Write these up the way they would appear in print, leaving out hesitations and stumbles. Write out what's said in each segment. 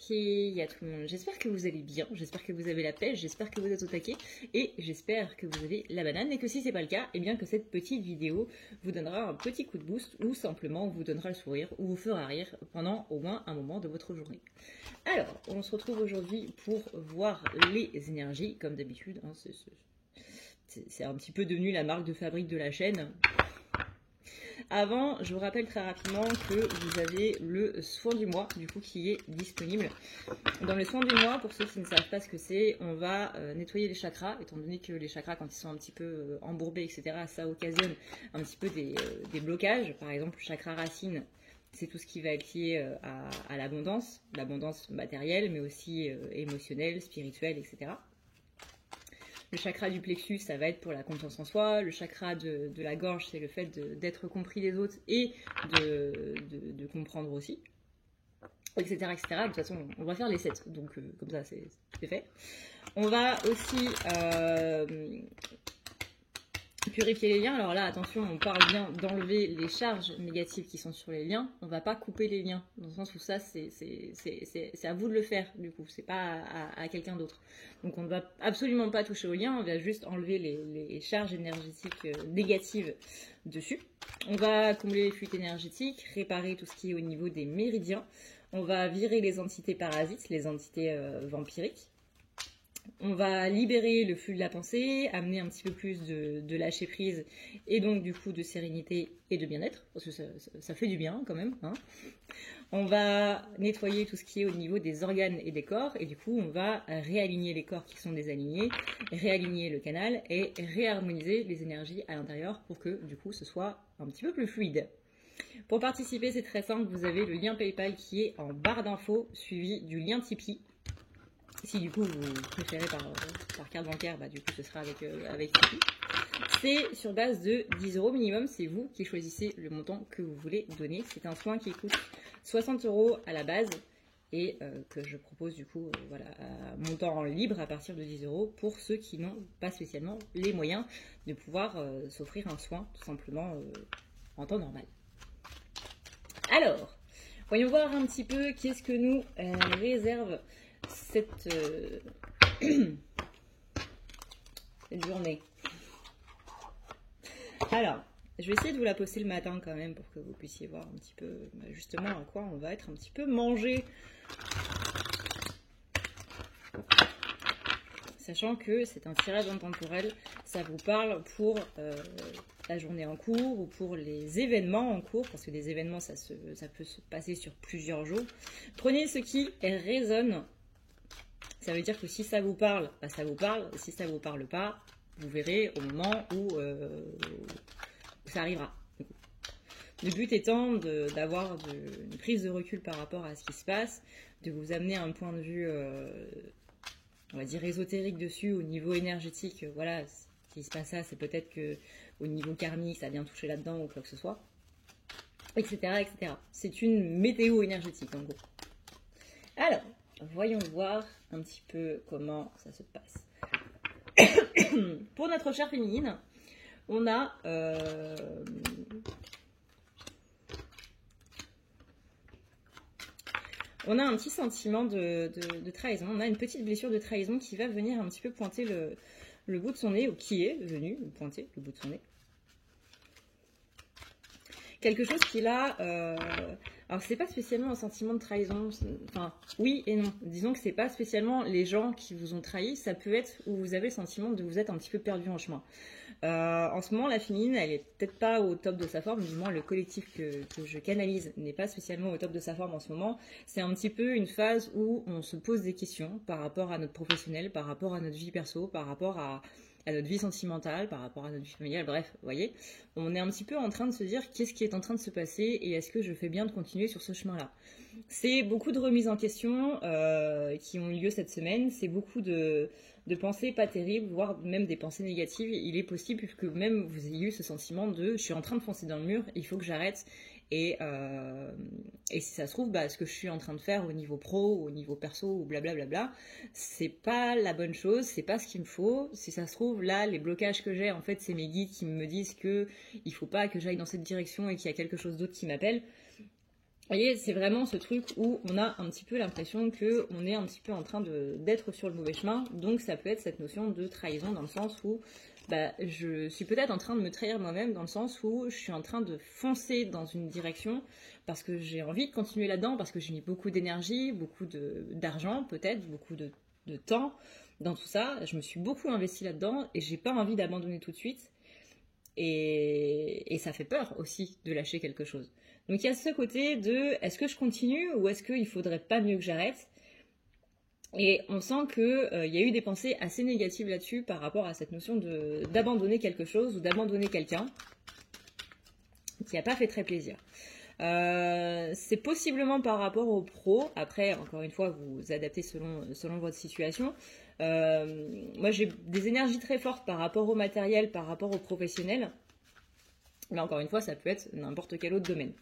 qu'il y a tout le monde? J'espère que vous allez bien, j'espère que vous avez la pêche, j'espère que vous êtes au taquet et j'espère que vous avez la banane et que si c'est pas le cas, eh bien que cette petite vidéo vous donnera un petit coup de boost ou simplement vous donnera le sourire ou vous fera rire pendant au moins un moment de votre journée. Alors, on se retrouve aujourd'hui pour voir les énergies, comme d'habitude, hein, c'est un petit peu devenu la marque de fabrique de la chaîne. Avant, je vous rappelle très rapidement que vous avez le soin du mois, du coup, qui est disponible. Dans le soin du mois, pour ceux qui ne savent pas ce que c'est, on va nettoyer les chakras, étant donné que les chakras, quand ils sont un petit peu embourbés, etc., ça occasionne un petit peu des blocages. Par exemple, le chakra racine, c'est tout ce qui va être lié à l'abondance matérielle, mais aussi émotionnelle, spirituelle, etc. Le chakra du plexus, ça va être pour la confiance en soi. Le chakra de la gorge, c'est le fait d'être compris des autres et de comprendre aussi, etc., etc. De toute façon, on va faire les 7, donc comme ça, c'est fait. On va aussi purifier les liens. Alors là, attention, on parle bien d'enlever les charges négatives qui sont sur les liens. On ne va pas couper les liens, dans le sens où ça, c'est à vous de le faire, du coup. C'est pas à quelqu'un d'autre. Donc on ne va absolument pas toucher aux liens, on va juste enlever les charges énergétiques négatives dessus. On va combler les fuites énergétiques, réparer tout ce qui est au niveau des méridiens. On va virer les entités parasites, les entités vampiriques. On va libérer le flux de la pensée, amener un petit peu plus de lâcher prise et donc du coup de sérénité et de bien-être, parce que ça fait du bien quand même, hein. On va nettoyer tout ce qui est au niveau des organes et des corps et du coup on va réaligner les corps qui sont désalignés, réaligner le canal et réharmoniser les énergies à l'intérieur pour que du coup ce soit un petit peu plus fluide. Pour participer, c'est très simple, vous avez le lien PayPal qui est en barre d'infos suivi du lien Tipeee. Si du coup vous préférez par carte bancaire, bah, du coup ce sera avec Tipeee. C'est sur base de 10 € minimum, c'est vous qui choisissez le montant que vous voulez donner. C'est un soin qui coûte 60 € à la base et que je propose du coup voilà, à montant libre à partir de 10 € pour ceux qui n'ont pas spécialement les moyens de pouvoir s'offrir un soin tout simplement en temps normal. Alors, voyons voir un petit peu qu'est-ce que nous réserve cette journée. Alors, je vais essayer de vous la poster le matin quand même pour que vous puissiez voir un petit peu justement à quoi on va être un petit peu mangé. Sachant que c'est un tirage intemporel, ça vous parle pour la journée en cours ou pour les événements en cours, parce que des événements ça peut se passer sur plusieurs jours. Prenez ce qui résonne. Ça veut dire que si ça vous parle, bah ça vous parle. Si ça vous parle pas, vous verrez au moment où ça arrivera. Le but étant d'avoir une prise de recul par rapport à ce qui se passe, de vous amener à un point de vue, on va dire ésotérique dessus, au niveau énergétique. Voilà, s'il se passe ça, c'est peut-être que au niveau karmique, ça vient toucher là-dedans ou quoi que ce soit, etc., etc. C'est une météo énergétique en gros. Alors, voyons voir un petit peu comment ça se passe. Pour notre chère féminine, on a un petit sentiment de trahison. On a une petite blessure de trahison qui va venir un petit peu pointer le bout de son nez, ou qui est venu pointer le bout de son nez. Quelque chose qui là... alors c'est pas spécialement un sentiment de trahison, enfin oui et non. Disons que c'est pas spécialement les gens qui vous ont trahi, ça peut être où vous avez le sentiment de vous être un petit peu perdu en chemin. En ce moment, la féminine, elle est peut-être pas au top de sa forme, du moins le collectif que je canalise n'est pas spécialement au top de sa forme en ce moment. C'est un petit peu une phase où on se pose des questions par rapport à notre professionnel, par rapport à notre vie perso, par rapport à notre vie sentimentale, par rapport à notre vie familiale, bref, vous voyez, on est un petit peu en train de se dire qu'est-ce qui est en train de se passer et est-ce que je fais bien de continuer sur ce chemin-là. C'est beaucoup de remises en question qui ont eu lieu cette semaine, c'est beaucoup de pensées pas terribles, voire même des pensées négatives. Il est possible que même vous ayez eu ce sentiment de je suis en train de foncer dans le mur, il faut que j'arrête. Et si ça se trouve, bah, ce que je suis en train de faire au niveau pro, au niveau perso, ou blablabla, c'est pas la bonne chose, c'est pas ce qu'il me faut. Si ça se trouve, là, les blocages que j'ai, en fait, c'est mes guides qui me disent que il faut pas que j'aille dans cette direction et qu'il y a quelque chose d'autre qui m'appelle. Vous voyez, c'est vraiment ce truc où on a un petit peu l'impression qu'on est un petit peu en train d'être sur le mauvais chemin. Donc ça peut être cette notion de trahison dans le sens où bah, je suis peut-être en train de me trahir moi-même dans le sens où je suis en train de foncer dans une direction parce que j'ai envie de continuer là-dedans, parce que j'ai mis beaucoup d'énergie, beaucoup d'argent peut-être, beaucoup de temps dans tout ça. Je me suis beaucoup investie là-dedans et j'ai pas envie d'abandonner tout de suite. Et ça fait peur aussi de lâcher quelque chose. Donc il y a ce côté de est-ce que je continue ou est-ce qu'il faudrait pas mieux que j'arrête. Et on sent qu'il y a eu des pensées assez négatives là-dessus par rapport à cette notion d'abandonner quelque chose ou d'abandonner quelqu'un qui n'a pas fait très plaisir. C'est possiblement par rapport au pro. Après, encore une fois, vous adaptez selon votre situation. Moi, j'ai des énergies très fortes par rapport au matériel, par rapport au professionnel. Mais encore une fois, ça peut être n'importe quel autre domaine.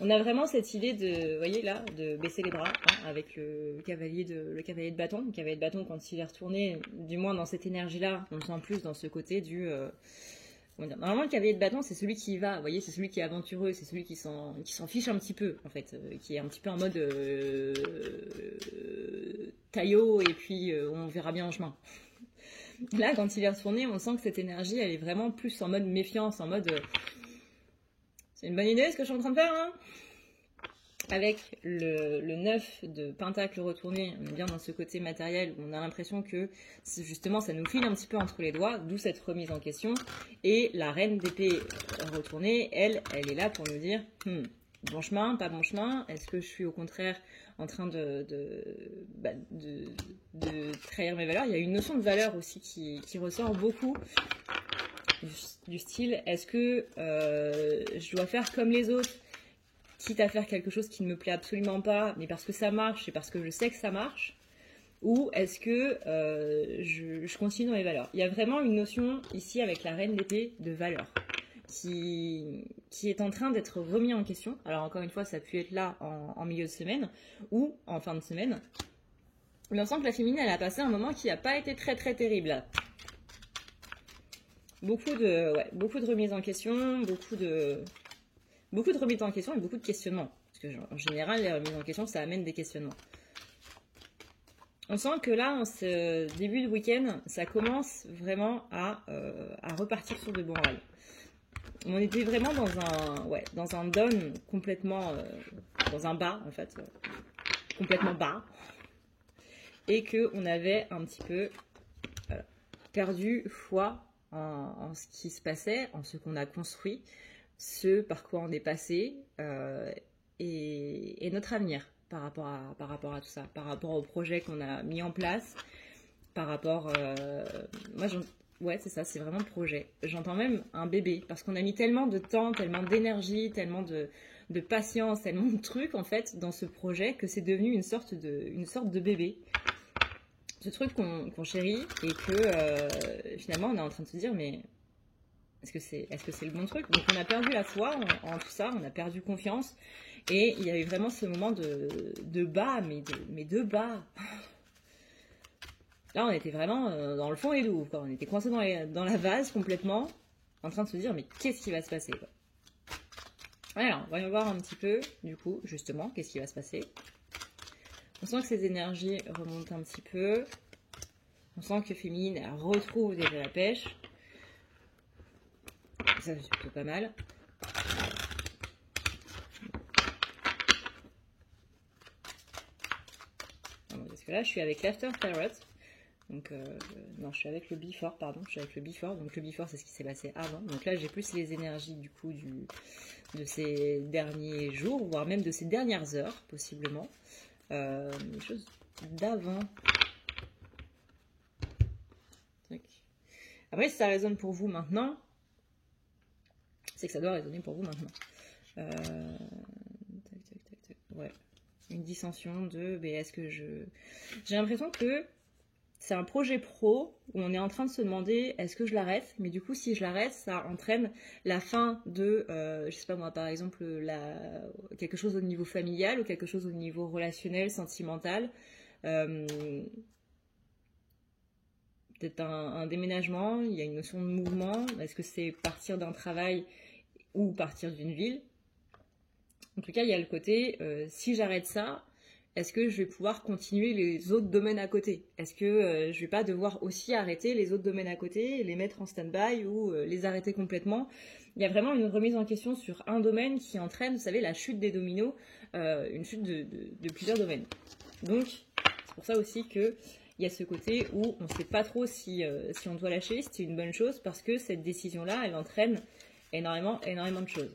On a vraiment cette idée de, vous voyez là, de baisser les bras hein, avec le cavalier de bâton. Le cavalier de bâton, quand il est retourné, du moins dans cette énergie-là, on le sent plus dans ce côté du... Normalement, le cavalier de bâton, c'est celui qui y va, vous voyez, c'est celui qui est aventureux, c'est celui qui s'en fiche un petit peu, en fait, qui est un petit peu en mode taillot et puis on verra bien en chemin. Là, quand il est retourné, on sent que cette énergie, elle est vraiment plus en mode méfiance, en mode c'est une bonne idée ce que je suis en train de faire, hein. Avec le 9 de Pentacle retourné, on est bien dans ce côté matériel où on a l'impression que justement ça nous file un petit peu entre les doigts, d'où cette remise en question. Et la reine d'épée retournée, elle est là pour nous dire bon chemin, pas bon chemin, est-ce que je suis au contraire en train de trahir mes valeurs. Il y a une notion de valeur aussi qui ressort beaucoup du style est-ce que je dois faire comme les autres quitte à faire quelque chose qui ne me plaît absolument pas, mais parce que ça marche et parce que je sais que ça marche, ou est-ce que je continue dans les valeurs. Il y a vraiment une notion ici avec la reine d'épée de valeur qui est en train d'être remis en question. Alors encore une fois, ça a pu être là en milieu de semaine ou en fin de semaine. Mais on sent que la féminine, elle a passé un moment qui n'a pas été très très terrible. Beaucoup de remises en question, beaucoup de remises en question et beaucoup de questionnements. Parce que en général, les remises en question, ça amène des questionnements. On sent que là, en ce début de week-end, ça commence vraiment à repartir sur de bons rails. On était vraiment dans un down complètement, dans un bas en fait, complètement bas. Et qu'on avait un petit peu perdu foi en ce qui se passait, en ce qu'on a construit, ce par quoi on est passé et notre avenir par rapport à tout ça, par rapport au projet qu'on a mis en place, par rapport... ouais, c'est ça, c'est vraiment le projet. J'entends même un bébé, parce qu'on a mis tellement de temps, tellement d'énergie, tellement de patience, tellement de trucs en fait dans ce projet que c'est devenu une sorte de bébé. Ce truc qu'on chérit et que finalement on est en train de se dire mais est-ce que c'est le bon truc? Donc on a perdu la foi en tout ça, on a perdu confiance et il y a eu vraiment ce moment de bas, mais de bas. Là on était vraiment dans le fond et doux, quoi. On était coincé dans la vase complètement, en train de se dire mais qu'est-ce qui va se passer quoi. Alors on va voir un petit peu du coup justement qu'est-ce qui va se passer. On sent que ces énergies remontent un petit peu. On sent que féminine elle retrouve déjà la pêche. Ça c'est plutôt pas mal. Parce que là je suis avec l'After Tarot. Donc non, je suis avec le Before, pardon. Je suis avec le Before. Donc le Before c'est ce qui s'est passé avant. Donc là j'ai plus les énergies du coup de ces derniers jours, voire même de ces dernières heures possiblement. Les choses d'avant. Après, si ça résonne pour vous maintenant, c'est que ça doit résonner pour vous maintenant. Ouais. Une dissension de, mais est-ce que j'ai l'impression que c'est un projet pro où on est en train de se demander est-ce que je l'arrête, mais du coup si je l'arrête ça entraîne la fin de je sais pas moi par exemple quelque chose au niveau familial ou quelque chose au niveau relationnel, sentimental, peut-être un déménagement, il y a une notion de mouvement, est-ce que c'est partir d'un travail ou partir d'une ville? En tout cas, il y a le côté, si j'arrête ça, est-ce que je vais pouvoir continuer les autres domaines à côté? Est-ce que je vais pas devoir aussi arrêter les autres domaines à côté, les mettre en stand-by ou les arrêter complètement? Il y a vraiment une remise en question sur un domaine qui entraîne, vous savez, la chute des dominos, une chute de plusieurs domaines. Donc, c'est pour ça aussi qu'il y a ce côté où on ne sait pas trop si on doit lâcher, c'est une bonne chose, parce que cette décision-là, elle entraîne énormément de choses.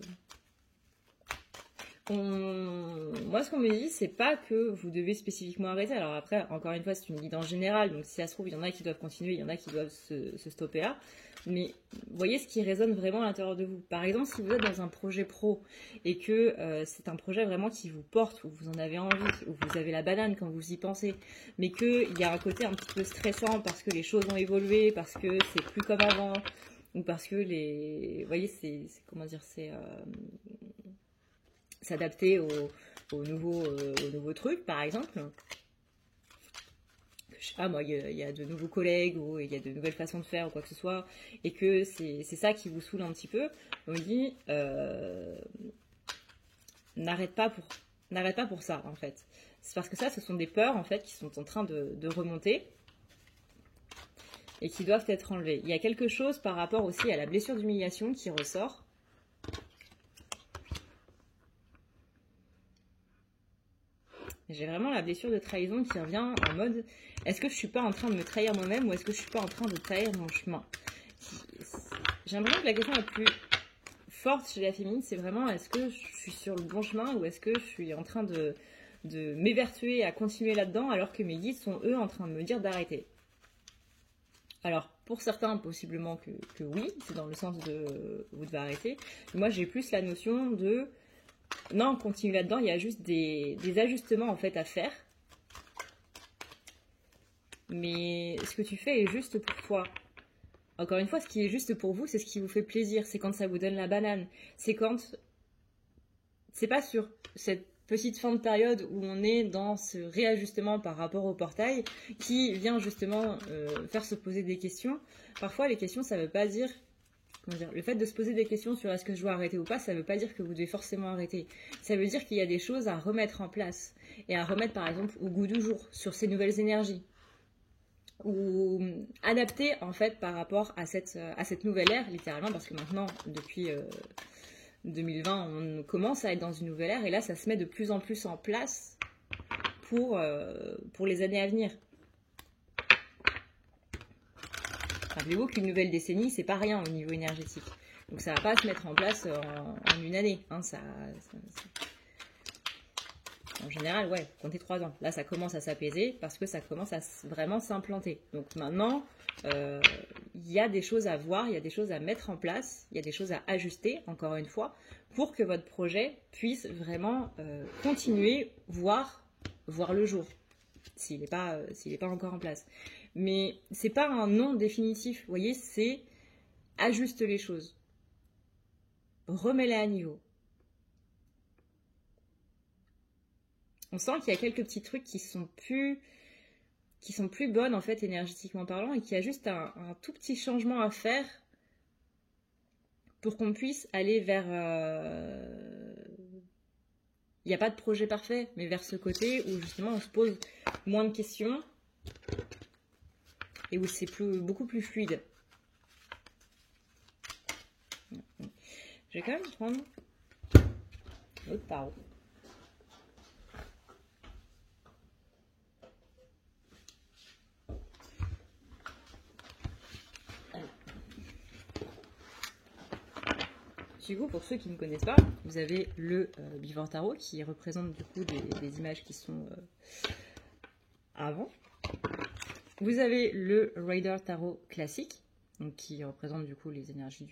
Moi, ce qu'on me dit, c'est pas que vous devez spécifiquement arrêter. Alors après, encore une fois, c'est une guidance générale, donc si ça se trouve, il y en a qui doivent continuer, il y en a qui doivent se stopper là. Mais voyez ce qui résonne vraiment à l'intérieur de vous. Par exemple, si vous êtes dans un projet pro et que c'est un projet vraiment qui vous porte, où vous en avez envie, où vous avez la banane quand vous y pensez, mais qu'il y a un côté un petit peu stressant parce que les choses ont évolué, parce que c'est plus comme avant, ou parce que vous voyez, c'est comment dire, c'est s'adapter aux nouveaux trucs, par exemple. Je sais pas, moi, il y a de nouveaux collègues ou il y a de nouvelles façons de faire ou quoi que ce soit, et que c'est ça qui vous saoule un petit peu. On me dit, n'arrête pas pour ça, en fait. C'est parce que ça, ce sont des peurs, en fait, qui sont en train de remonter et qui doivent être enlevées. Il y a quelque chose par rapport aussi à la blessure d'humiliation qui ressort. J'ai vraiment la blessure de trahison qui revient en mode, est-ce que je suis pas en train de me trahir moi-même ou est-ce que je suis pas en train de trahir mon chemin? J'ai l'impression que la question la plus forte chez la féminine, c'est vraiment, est-ce que je suis sur le bon chemin ou est-ce que je suis en train de m'évertuer à continuer là-dedans alors que mes guides sont eux en train de me dire d'arrêter? Alors, pour certains, possiblement que oui, c'est dans le sens de vous devez arrêter. Moi, j'ai plus la notion de non, continue là-dedans, il y a juste des ajustements en fait à faire. Mais ce que tu fais est juste pour toi. Encore une fois, ce qui est juste pour vous, c'est ce qui vous fait plaisir. C'est quand ça vous donne la banane. C'est quand... C'est pas sur cette petite fin de période où on est dans ce réajustement par rapport au portail qui vient justement faire se poser des questions. Parfois, les questions, ça veut pas dire... Le fait de se poser des questions sur est-ce que je dois arrêter ou pas, ça ne veut pas dire que vous devez forcément arrêter. Ça veut dire qu'il y a des choses à remettre en place et à remettre par exemple au goût du jour sur ces nouvelles énergies ou adapter en fait par rapport à cette nouvelle ère littéralement parce que maintenant depuis 2020 on commence à être dans une nouvelle ère et là ça se met de plus en plus en place pour les années à venir. Rappelez-vous qu'une nouvelle décennie, c'est pas rien au niveau énergétique. Donc ça va pas se mettre en place en une année. Hein, en général, ouais, comptez 3 ans. Là, ça commence à s'apaiser parce que ça commence à vraiment s'implanter. Donc maintenant, il y a des choses à voir, il y a des choses à mettre en place, il y a des choses à ajuster, encore une fois, pour que votre projet puisse vraiment continuer, voir le jour, s'il n'est pas encore en place. Mais c'est pas un non définitif, vous voyez, c'est ajuste les choses. Remets-les à niveau. On sent qu'il y a quelques petits trucs qui sont plus bonnes en fait énergétiquement parlant et qu'il y a juste un tout petit changement à faire pour qu'on puisse aller vers... Il n'y a pas de projet parfait, mais vers ce côté où justement on se pose moins de questions et où c'est beaucoup plus fluide. Je vais quand même prendre l'autre tarot. Du coup, pour ceux qui ne connaissent pas, vous avez le Before Tarot qui représente du coup des images qui sont avant. Vous avez le Rider Tarot classique, donc qui représente du coup les énergies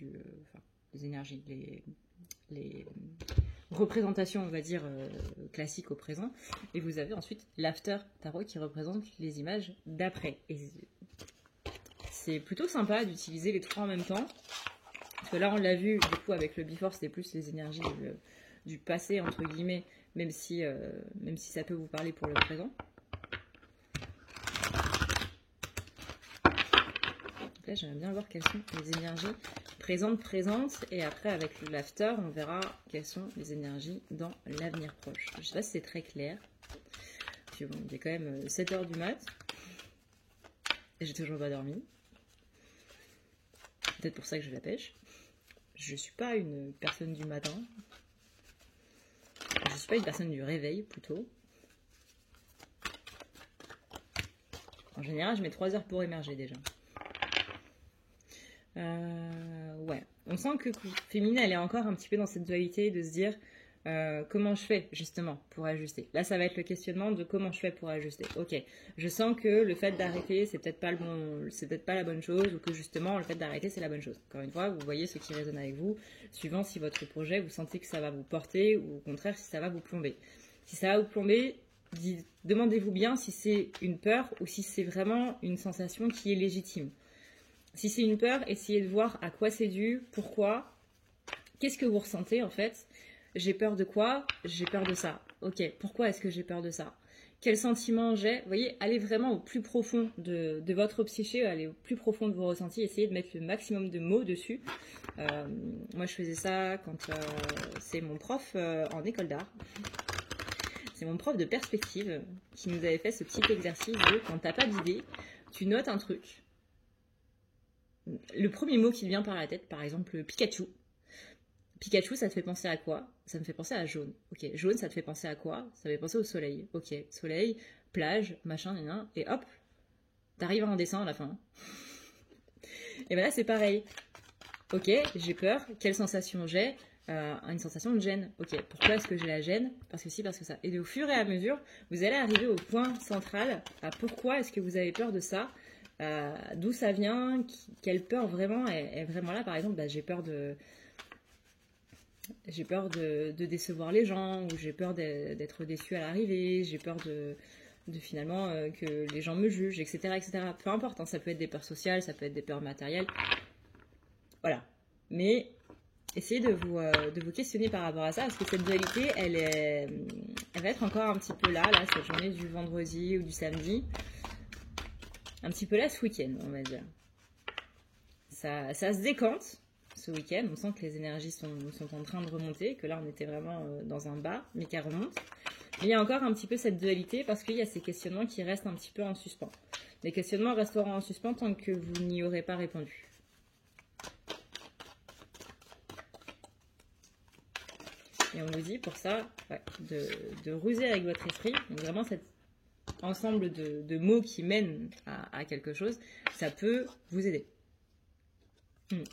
les représentations, on va dire, classiques au présent. Et vous avez ensuite l'After Tarot qui représente les images d'après. Et c'est plutôt sympa d'utiliser les trois en même temps. Parce que là, on l'a vu, du coup, avec le Before, c'était plus les énergies du passé, entre guillemets, même si ça peut vous parler pour le présent. Donc là, j'aimerais bien voir quelles sont les énergies présente, et après avec l'after, on verra quelles sont les énergies dans l'avenir proche. Je sais pas si c'est très clair. Puis bon, il est quand même 7h du mat, et j'ai toujours pas dormi. Peut-être pour ça que je la pêche. Je suis pas une personne du matin. Je suis pas une personne du réveil, plutôt. En général, je mets 3 heures pour émerger, déjà. Ouais. On sent que Féminine, elle est encore un petit peu dans cette dualité de se dire comment je fais, justement, pour ajuster. Là, ça va être le questionnement de comment je fais pour ajuster. Ok, je sens que le fait d'arrêter, c'est peut-être pas la bonne chose, ou que justement, le fait d'arrêter, c'est la bonne chose. Encore une fois, vous voyez ce qui résonne avec vous, suivant si votre projet, vous sentez que ça va vous porter, ou au contraire, si ça va vous plomber. Si ça va vous plomber, demandez-vous bien si c'est une peur, ou si c'est vraiment une sensation qui est légitime. Si c'est une peur, essayez de voir à quoi c'est dû, pourquoi, qu'est-ce que vous ressentez en fait. J'ai peur de quoi? J'ai peur de ça. Ok, pourquoi est-ce que j'ai peur de ça? Quel sentiment j'ai? Vous voyez, allez vraiment au plus profond de votre psyché, allez au plus profond de vos ressentis, essayez de mettre le maximum de mots dessus. Moi, je faisais ça quand c'est mon prof en école d'art. C'est mon prof de perspective qui nous avait fait ce petit exercice de quand t'as pas d'idée, tu notes un truc. Le premier mot qui te vient par la tête, par exemple Pikachu. Pikachu, ça te fait penser à quoi? Ça me fait penser à jaune. Ok, jaune, ça te fait penser à quoi? Ça me fait penser au soleil. Ok, soleil, plage, machin, et hop, t'arrives à un dessin à la fin. Et ben là, c'est pareil. Ok, j'ai peur. Quelle sensation j'ai? Une sensation de gêne. Ok, pourquoi est-ce que j'ai la gêne? Parce que si, parce que ça. Et au fur et à mesure, vous allez arriver au point central à pourquoi est-ce que vous avez peur de ça? D'où ça vient, quelle peur vraiment est vraiment là. Par exemple, j'ai peur de décevoir les gens, ou j'ai peur d'être déçue à l'arrivée, j'ai peur de finalement que les gens me jugent, etc. etc. Peu importe, hein, ça peut être des peurs sociales, ça peut être des peurs matérielles. Voilà. Mais essayez de vous questionner par rapport à ça, parce que cette dualité, elle va être encore un petit peu là, cette journée du vendredi ou du samedi. Un petit peu là ce week-end, on va dire. Ça se décante ce week-end. On sent que les énergies sont en train de remonter, que là on était vraiment dans un bas, mais qu'elle remonte. Mais il y a encore un petit peu cette dualité parce qu'il y a ces questionnements qui restent un petit peu en suspens. Les questionnements resteront en suspens tant que vous n'y aurez pas répondu. Et on vous dit pour ça de ruser avec votre esprit. Donc vraiment cet ensemble de mots qui mènent à quelque chose, ça peut vous aider.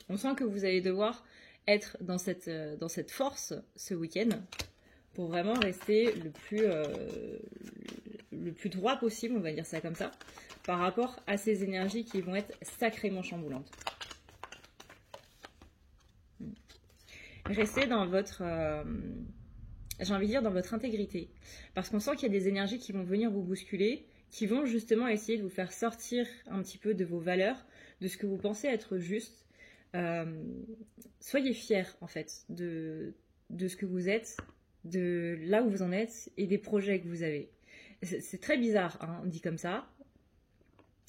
On sent que vous allez devoir être dans cette force ce week-end pour vraiment rester le plus droit possible, on va dire ça comme ça, par rapport à ces énergies qui vont être sacrément chamboulantes. Restez dans votre, j'ai envie de dire, dans votre intégrité. Parce qu'on sent qu'il y a des énergies qui vont venir vous bousculer, qui vont justement essayer de vous faire sortir un petit peu de vos valeurs, de ce que vous pensez être juste. Soyez fiers, en fait, de ce que vous êtes, de là où vous en êtes et des projets que vous avez. C'est très bizarre, hein, dit comme ça.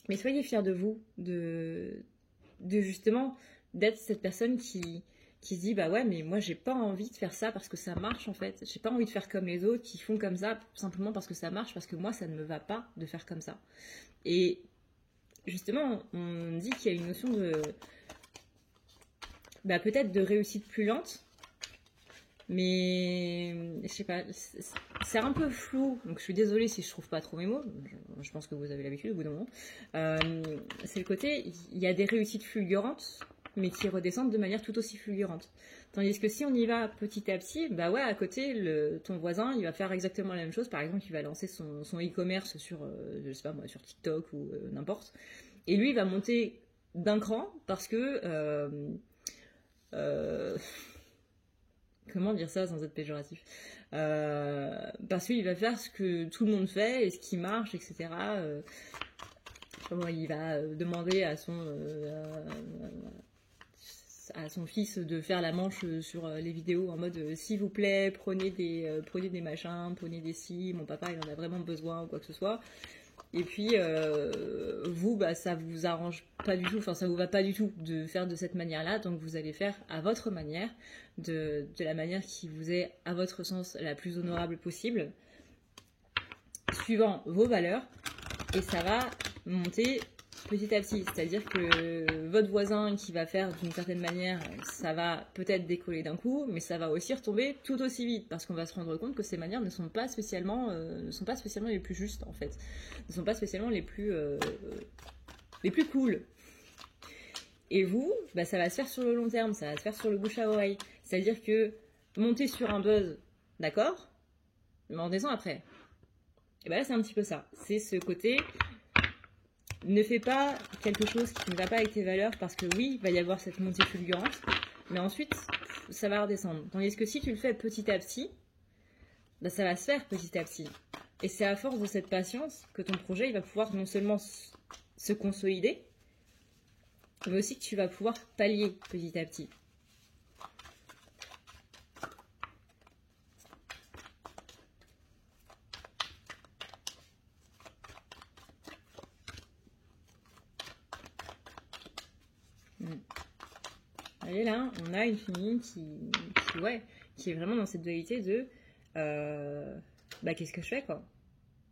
Mais soyez fiers de vous, de justement, d'être cette personne qui se dit bah ouais mais moi j'ai pas envie de faire ça parce que ça marche en fait, j'ai pas envie de faire comme les autres qui font comme ça simplement parce que ça marche, parce que moi ça ne me va pas de faire comme ça. Et justement on dit qu'il y a une notion de peut-être de réussite plus lente, mais je sais pas, c'est un peu flou, donc je suis désolée si je trouve pas trop mes mots, je pense que vous avez l'habitude au bout d'un moment. C'est le côté, il y a des réussites fulgurantes mais qui redescendent de manière tout aussi fulgurante. Tandis que si on y va petit à petit, à côté, ton voisin, il va faire exactement la même chose. Par exemple, il va lancer son e-commerce sur, je sais pas moi, sur TikTok ou n'importe. Et lui, il va monter d'un cran parce que... comment dire ça sans être péjoratif? Parce qu'il va faire ce que tout le monde fait et ce qui marche, etc. Il va demander à son fils de faire la manche sur les vidéos en mode s'il vous plaît prenez des machins, prenez des si, mon papa il en a vraiment besoin ou quoi que ce soit. Et puis, vous, bah, ça vous arrange pas du tout, enfin, ça vous va pas du tout de faire de cette manière-là, donc vous allez faire à votre manière, de la manière qui vous est, à votre sens, la plus honorable possible, suivant vos valeurs, et ça va monter petit à petit. C'est-à-dire que votre voisin qui va faire d'une certaine manière, ça va peut-être décoller d'un coup, mais ça va aussi retomber tout aussi vite, parce qu'on va se rendre compte que ces manières ne sont pas spécialement les plus justes, en fait. Ne sont pas spécialement les plus cool. Et vous, bah, ça va se faire sur le long terme, ça va se faire sur le bouche à oreille. C'est-à-dire que monter sur un buzz, d'accord, mais en descend après. Et bah là, c'est un petit peu ça. C'est ce côté, ne fais pas quelque chose qui ne va pas avec tes valeurs, parce que oui, il va y avoir cette montée fulgurante, mais ensuite, ça va redescendre. Tandis que si tu le fais petit à petit, bah, ça va se faire petit à petit. Et c'est à force de cette patience que ton projet il va pouvoir non seulement se consolider, mais aussi que tu vas pouvoir pallier petit à petit. Et là, on a une fille qui est vraiment dans cette dualité de bah, qu'est-ce que je fais, quoi?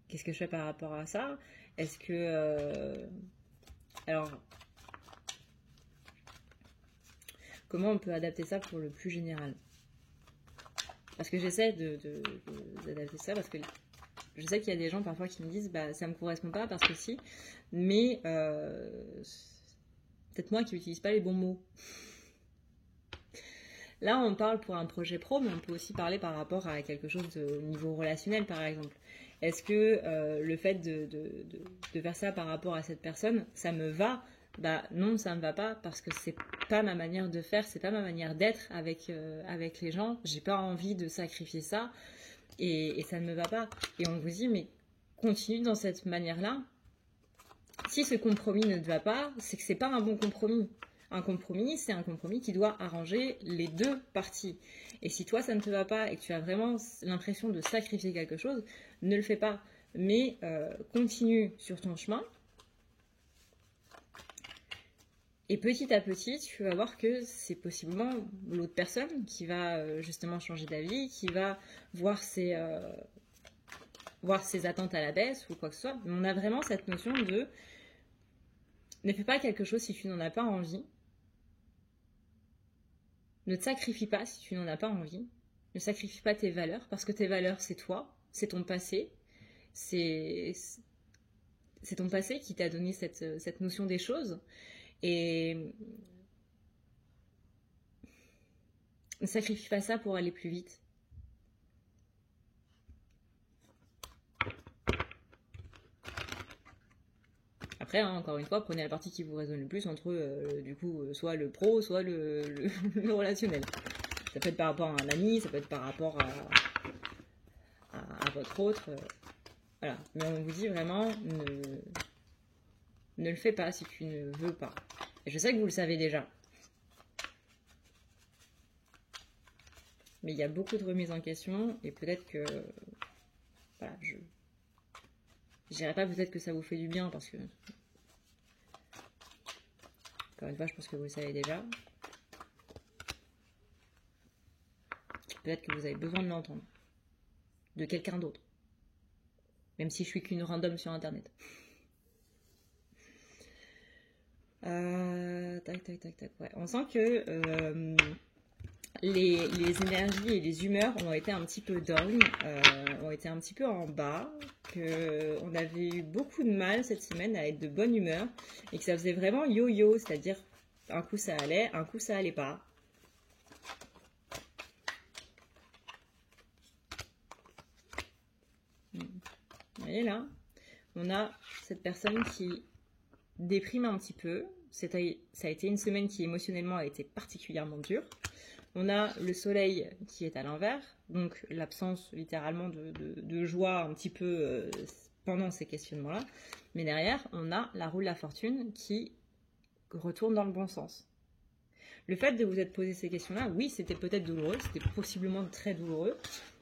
Qu'est-ce que je fais par rapport à ça? Est-ce que... alors, comment on peut adapter ça pour le plus général? Parce que j'essaie d'adapter ça, parce que je sais qu'il y a des gens parfois qui me disent bah, ça me correspond pas parce que si, mais peut-être moi qui n'utilise pas les bons mots. Là, on parle pour un projet pro, mais on peut aussi parler par rapport à quelque chose de niveau relationnel, par exemple. Est-ce que le fait de faire ça par rapport à cette personne, ça me va? Bah non, ça me va pas, parce que c'est pas ma manière de faire, c'est pas ma manière d'être avec les gens. J'ai pas envie de sacrifier ça, et ça ne me va pas. Et on vous dit, mais continue dans cette manière-là. Si ce compromis ne te va pas, c'est que c'est pas un bon compromis. Un compromis, c'est un compromis qui doit arranger les deux parties. Et si toi, ça ne te va pas et que tu as vraiment l'impression de sacrifier quelque chose, ne le fais pas. Mais continue sur ton chemin. Et petit à petit, tu vas voir que c'est possiblement l'autre personne qui va justement changer d'avis, qui va voir ses attentes à la baisse ou quoi que ce soit. Mais on a vraiment cette notion de ne fais pas quelque chose si tu n'en as pas envie. Ne te sacrifie pas si tu n'en as pas envie. Ne sacrifie pas tes valeurs, parce que tes valeurs, c'est toi, c'est ton passé. C'est ton passé qui t'a donné cette notion des choses. Et ne sacrifie pas ça pour aller plus vite. Après, hein, encore une fois, prenez la partie qui vous résonne le plus entre, du coup, soit le pro, soit le relationnel. Ça peut être par rapport à un ami, ça peut être par rapport à votre autre. Voilà. Mais on vous dit vraiment, ne le fais pas si tu ne veux pas. Et je sais que vous le savez déjà. Mais il y a beaucoup de remises en question, et peut-être que... voilà, je dirais pas peut-être que ça vous fait du bien, parce que... encore une fois, je pense que vous le savez déjà. Peut-être que vous avez besoin de l'entendre. De quelqu'un d'autre. Même si je suis qu'une random sur Internet. Tac. Ouais. On sent que les énergies et les humeurs ont été un petit peu down, ont été un petit peu en bas, qu'on avait eu beaucoup de mal cette semaine à être de bonne humeur, et que ça faisait vraiment yo-yo, c'est-à-dire un coup ça allait, un coup ça allait pas. Vous voyez là, on a cette personne qui déprime un petit peu. Ça a été une semaine qui émotionnellement a été particulièrement dure. On a le soleil qui est à l'envers, donc l'absence littéralement de joie un petit peu pendant ces questionnements-là. Mais derrière, on a la roue de la fortune qui retourne dans le bon sens. Le fait de vous être posé ces questions-là, oui, c'était peut-être douloureux, c'était possiblement très douloureux,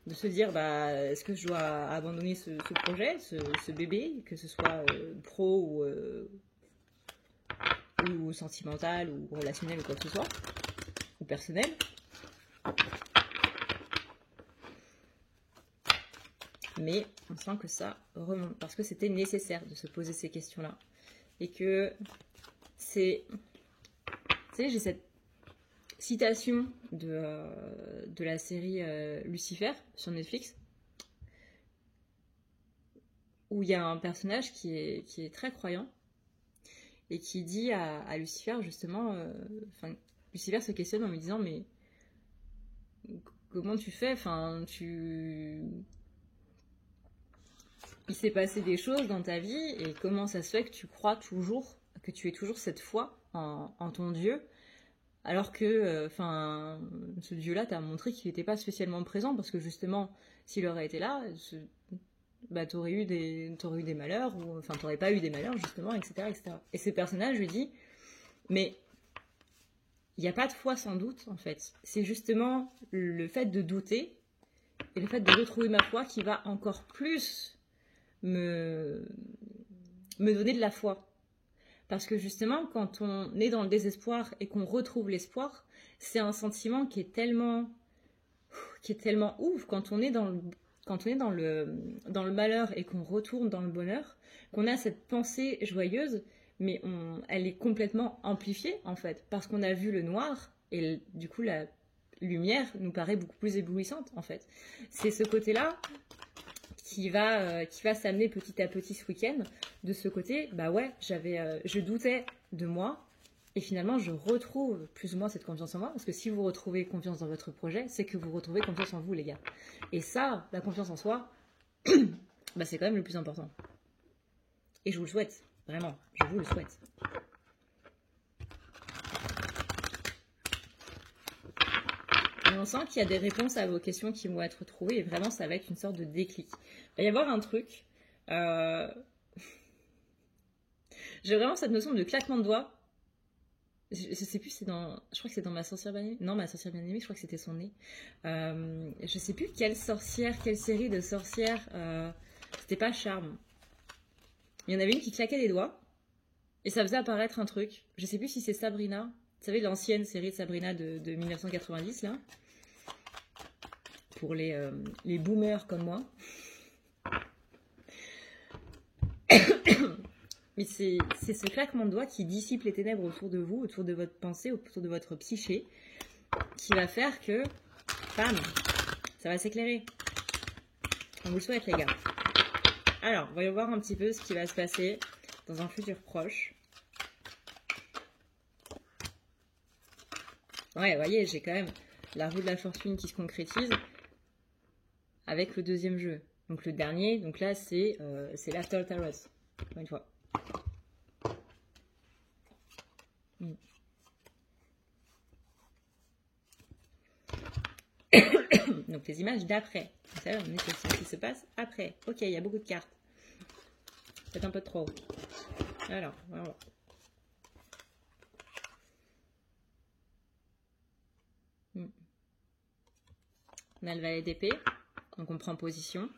de se dire, bah, est-ce que je dois abandonner ce projet, ce bébé, que ce soit pro ou sentimental ou relationnel ou quoi que ce soit, ou personnel. Mais on sent que ça remonte, parce que c'était nécessaire de se poser ces questions-là. Et que c'est... Tu sais, j'ai cette citation de la série Lucifer sur Netflix, où il y a un personnage qui est très croyant, et qui dit à Lucifer, justement... Lucifer se questionne en lui disant, mais comment tu fais? Il s'est passé des choses dans ta vie, et comment ça se fait que tu crois toujours, que tu aies toujours cette foi en ton Dieu, alors que ce Dieu-là t'a montré qu'il n'était pas spécialement présent, parce que justement, s'il aurait été là, t'aurais eu des malheurs, ou t'aurais pas eu des malheurs, justement, etc., etc. Et ce personnage lui dit, mais il n'y a pas de foi sans doute, en fait. C'est justement le fait de douter, et le fait de retrouver ma foi qui va encore plus me donner de la foi. Parce que justement, quand on est dans le désespoir et qu'on retrouve l'espoir, c'est un sentiment qui est tellement ouf. Quand on est dans le malheur et qu'on retourne dans le bonheur, qu'on a cette pensée joyeuse, mais elle est complètement amplifiée en fait, parce qu'on a vu le noir, et du coup la lumière nous paraît beaucoup plus éblouissante en fait. C'est ce côté-là qui va s'amener petit à petit ce week-end, de ce côté, bah ouais, je doutais de moi, et finalement je retrouve plus ou moins cette confiance en moi, parce que si vous retrouvez confiance dans votre projet, c'est que vous retrouvez confiance en vous, les gars. Et ça, la confiance en soi, bah c'est quand même le plus important. Et je vous le souhaite, vraiment, je vous le souhaite. Et on sent qu'il y a des réponses à vos questions qui vont être trouvées, et vraiment ça va être une sorte de déclic. Il va y avoir un truc, j'ai vraiment cette notion de claquement de doigts. Je sais plus, je crois que c'est dans Ma sorcière bien-aimée. Non, Ma sorcière bien-aimée, je crois que c'était son nez. Je sais plus quelle série de sorcières, c'était pas Charme. Il y en avait une qui claquait les doigts, et ça faisait apparaître un truc. Je sais plus si c'est Sabrina. Vous savez, l'ancienne série de Sabrina de 1990, là. Pour les boomers comme moi. Mais c'est ce claquement de doigts qui dissipe les ténèbres autour de vous, autour de votre pensée, autour de votre psyché, qui va faire que, bam, ça va s'éclairer. On vous le souhaite, les gars. Alors, voyons voir un petit peu ce qui va se passer dans un futur proche. Ouais, vous voyez, j'ai quand même la roue de la fortune qui se concrétise avec le deuxième jeu. Donc le dernier, donc là c'est l'After Tarot, encore une fois. Donc les images d'après. Vous savez, on est sur ce qui se passe après. Ok, il y a beaucoup de cartes. Peut-être un peu trop. Alors, voilà. On a le valet d'épée. Donc on prend position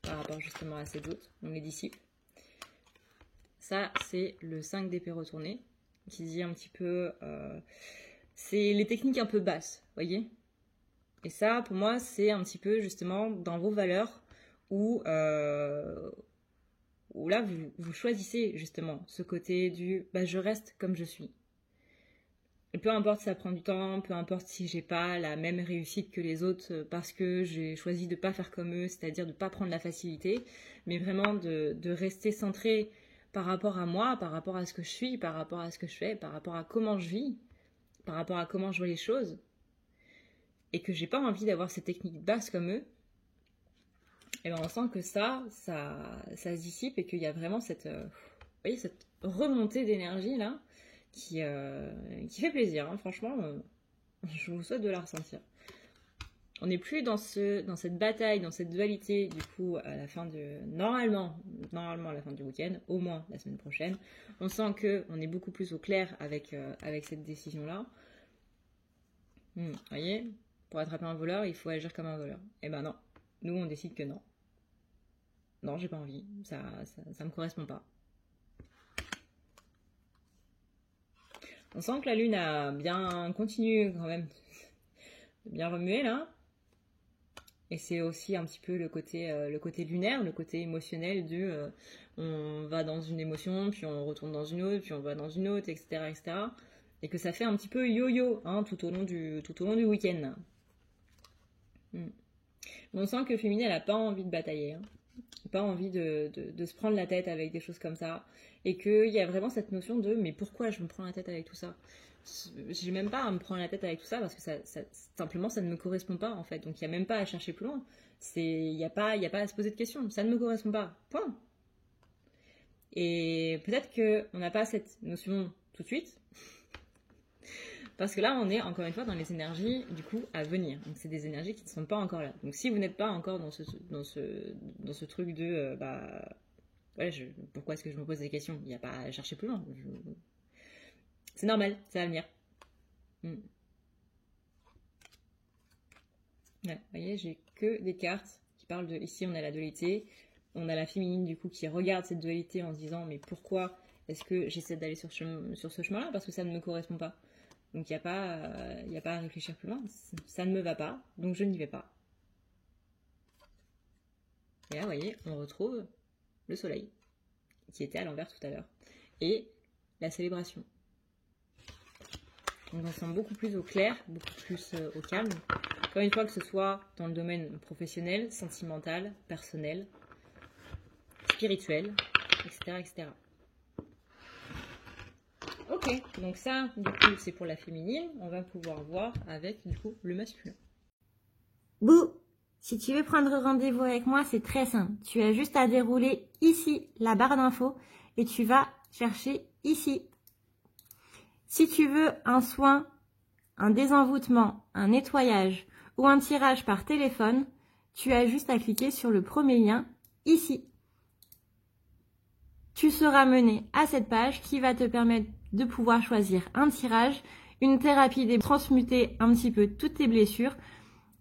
par rapport justement à ces doutes. On les dissipe. Ça, c'est le 5 d'épée retourné, qui dit un petit peu... c'est les techniques un peu basses, voyez. Et ça, pour moi, c'est un petit peu justement dans vos valeurs où là, vous choisissez justement ce côté du bah, je reste comme je suis. Et peu importe si ça prend du temps, peu importe si j'ai pas la même réussite que les autres parce que j'ai choisi de pas faire comme eux, c'est-à-dire de pas prendre la facilité, mais vraiment de rester centré par rapport à moi, par rapport à ce que je suis, par rapport à ce que je fais, par rapport à comment je vis, par rapport à comment je vois les choses, et que j'ai pas envie d'avoir ces techniques basses comme eux, et ben on sent que ça se dissipe et qu'il y a vraiment cette remontée d'énergie là qui fait plaisir, hein, franchement, je vous souhaite de la ressentir. On n'est plus dans cette bataille, dans cette dualité, du coup, à la fin normalement à la fin du week-end, au moins la semaine prochaine. On sent qu'on est beaucoup plus au clair avec cette décision-là. Voyez, pour attraper un voleur, il faut agir comme un voleur. Eh ben non, nous on décide que non. Non, j'ai pas envie, ça me correspond pas. On sent que la lune a bien continué quand même de bien remuer là. Et c'est aussi un petit peu le côté lunaire, le côté émotionnel de on va dans une émotion, puis on retourne dans une autre, puis on va dans une autre, etc. etc. Et que ça fait un petit peu yo-yo hein, tout au long du week-end. On sent que Féminine, elle n'a pas envie de batailler. Hein. Pas envie de se prendre la tête avec des choses comme ça. Et qu'il y a vraiment cette notion de mais pourquoi je me prends la tête avec tout ça? J'ai même pas à me prendre la tête avec tout ça parce que simplement ça ne me correspond pas en fait. Donc il n'y a même pas à chercher plus loin. Il n'y a pas à se poser de questions. Ça ne me correspond pas. Point. Et peut-être qu'on n'a pas cette notion tout de suite. Parce que là, on est encore une fois dans les énergies du coup à venir. Donc c'est des énergies qui ne sont pas encore là. Donc si vous n'êtes pas encore dans ce truc de ouais, pourquoi est-ce que je me pose des questions? Il n'y a pas à chercher plus loin. C'est normal, ça va venir. Ouais, vous voyez, j'ai que des cartes qui parlent de... Ici, on a la dualité. On a la féminine, du coup, qui regarde cette dualité en se disant mais pourquoi est-ce que j'essaie d'aller sur ce chemin-là? Parce que ça ne me correspond pas. Donc, il n'y a pas à réfléchir plus loin. Ça ne me va pas, donc je n'y vais pas. Et là, vous voyez, on retrouve le soleil, qui était à l'envers tout à l'heure. Et la célébration. Donc on sent beaucoup plus au clair, beaucoup plus au calme. Encore une fois, que ce soit dans le domaine professionnel, sentimental, personnel, spirituel, etc. etc. Ok, donc ça, du coup, c'est pour la féminine. On va pouvoir voir avec, du coup, le masculin. Bouh! Si tu veux prendre rendez-vous avec moi, c'est très simple. Tu as juste à dérouler ici la barre d'infos et tu vas chercher ici. Si tu veux un soin, un désenvoûtement, un nettoyage ou un tirage par téléphone, tu as juste à cliquer sur le premier lien ici. Tu seras mené à cette page qui va te permettre de pouvoir choisir un tirage, une thérapie, transmuter un petit peu toutes tes blessures.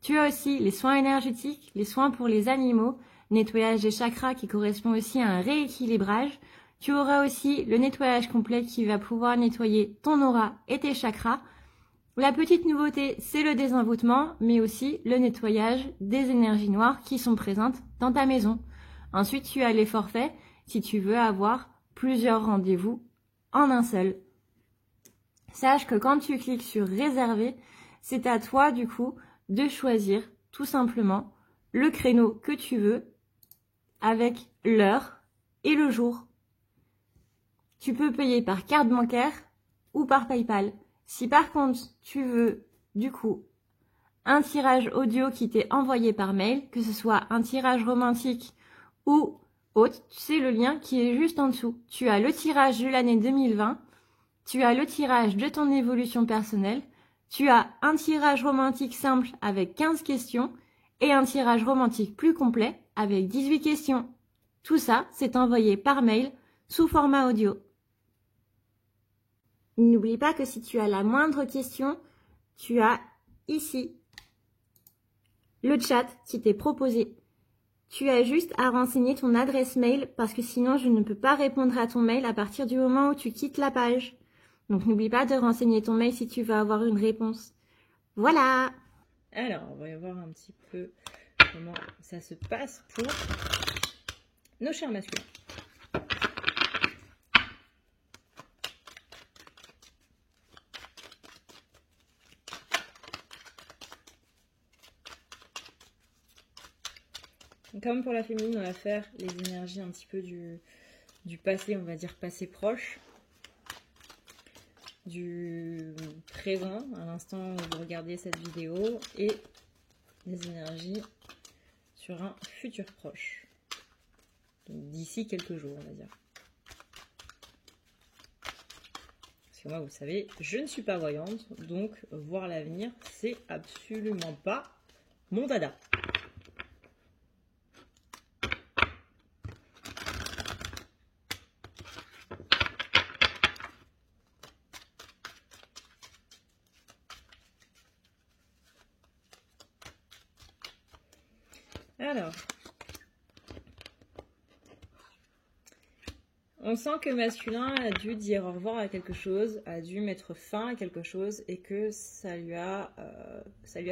Tu as aussi les soins énergétiques, les soins pour les animaux, nettoyage des chakras qui correspond aussi à un rééquilibrage. Tu auras aussi le nettoyage complet qui va pouvoir nettoyer ton aura et tes chakras. La petite nouveauté, c'est le désenvoûtement, mais aussi le nettoyage des énergies noires qui sont présentes dans ta maison. Ensuite, tu as les forfaits si tu veux avoir plusieurs rendez-vous en un seul. Sache que quand tu cliques sur réserver, c'est à toi du coup de choisir tout simplement le créneau que tu veux avec l'heure et le jour. Tu peux payer par carte bancaire ou par PayPal. Si par contre tu veux du coup un tirage audio qui t'est envoyé par mail, que ce soit un tirage romantique ou autre, c'est le lien qui est juste en dessous. Tu as le tirage de l'année 2020, tu as le tirage de ton évolution personnelle, tu as un tirage romantique simple avec 15 questions et un tirage romantique plus complet avec 18 questions. Tout ça, c'est envoyé par mail sous format audio. N'oublie pas que si tu as la moindre question, tu as ici le chat qui t'est proposé. Tu as juste à renseigner ton adresse mail parce que sinon je ne peux pas répondre à ton mail à partir du moment où tu quittes la page. Donc n'oublie pas de renseigner ton mail si tu veux avoir une réponse. Voilà! Alors, on va y voir un petit peu comment ça se passe pour nos chers masculins. Comme pour la féminine, on va faire les énergies un petit peu du passé, on va dire passé proche, du présent, à l'instant où vous regardez cette vidéo, et les énergies sur un futur proche. D'ici quelques jours, on va dire. Parce que moi, vous savez, je ne suis pas voyante, donc voir l'avenir, c'est absolument pas mon dada. Alors, on sent que masculin a dû dire au revoir à quelque chose, a dû mettre fin à quelque chose et que ça lui a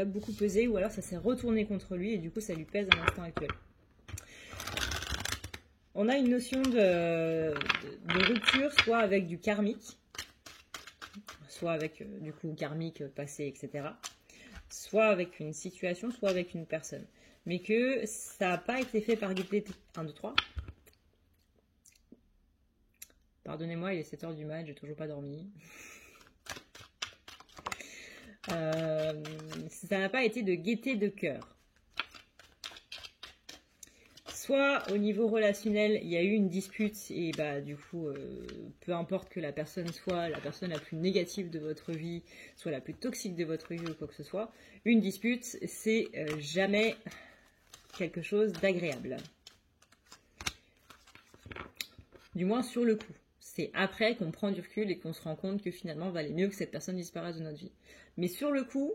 beaucoup pesé ou alors ça s'est retourné contre lui et du coup ça lui pèse à l'instant actuel. On a une notion de rupture, soit avec du karmique, soit avec du coup karmique passé, etc. Soit avec une situation, soit avec une personne. Mais que ça n'a pas été fait par guillemets 1, 2, 3. Pardonnez-moi, il est 7h du mat, j'ai toujours pas dormi. Ça n'a pas été de gaieté de cœur. Soit au niveau relationnel, il y a eu une dispute et bah du coup, peu importe que la personne soit la personne la plus négative de votre vie, soit la plus toxique de votre vie ou quoi que ce soit, une dispute, c'est jamais quelque chose d'agréable. Du moins sur le coup. C'est après qu'on prend du recul et qu'on se rend compte que finalement, il valait mieux que cette personne disparaisse de notre vie. Mais sur le coup,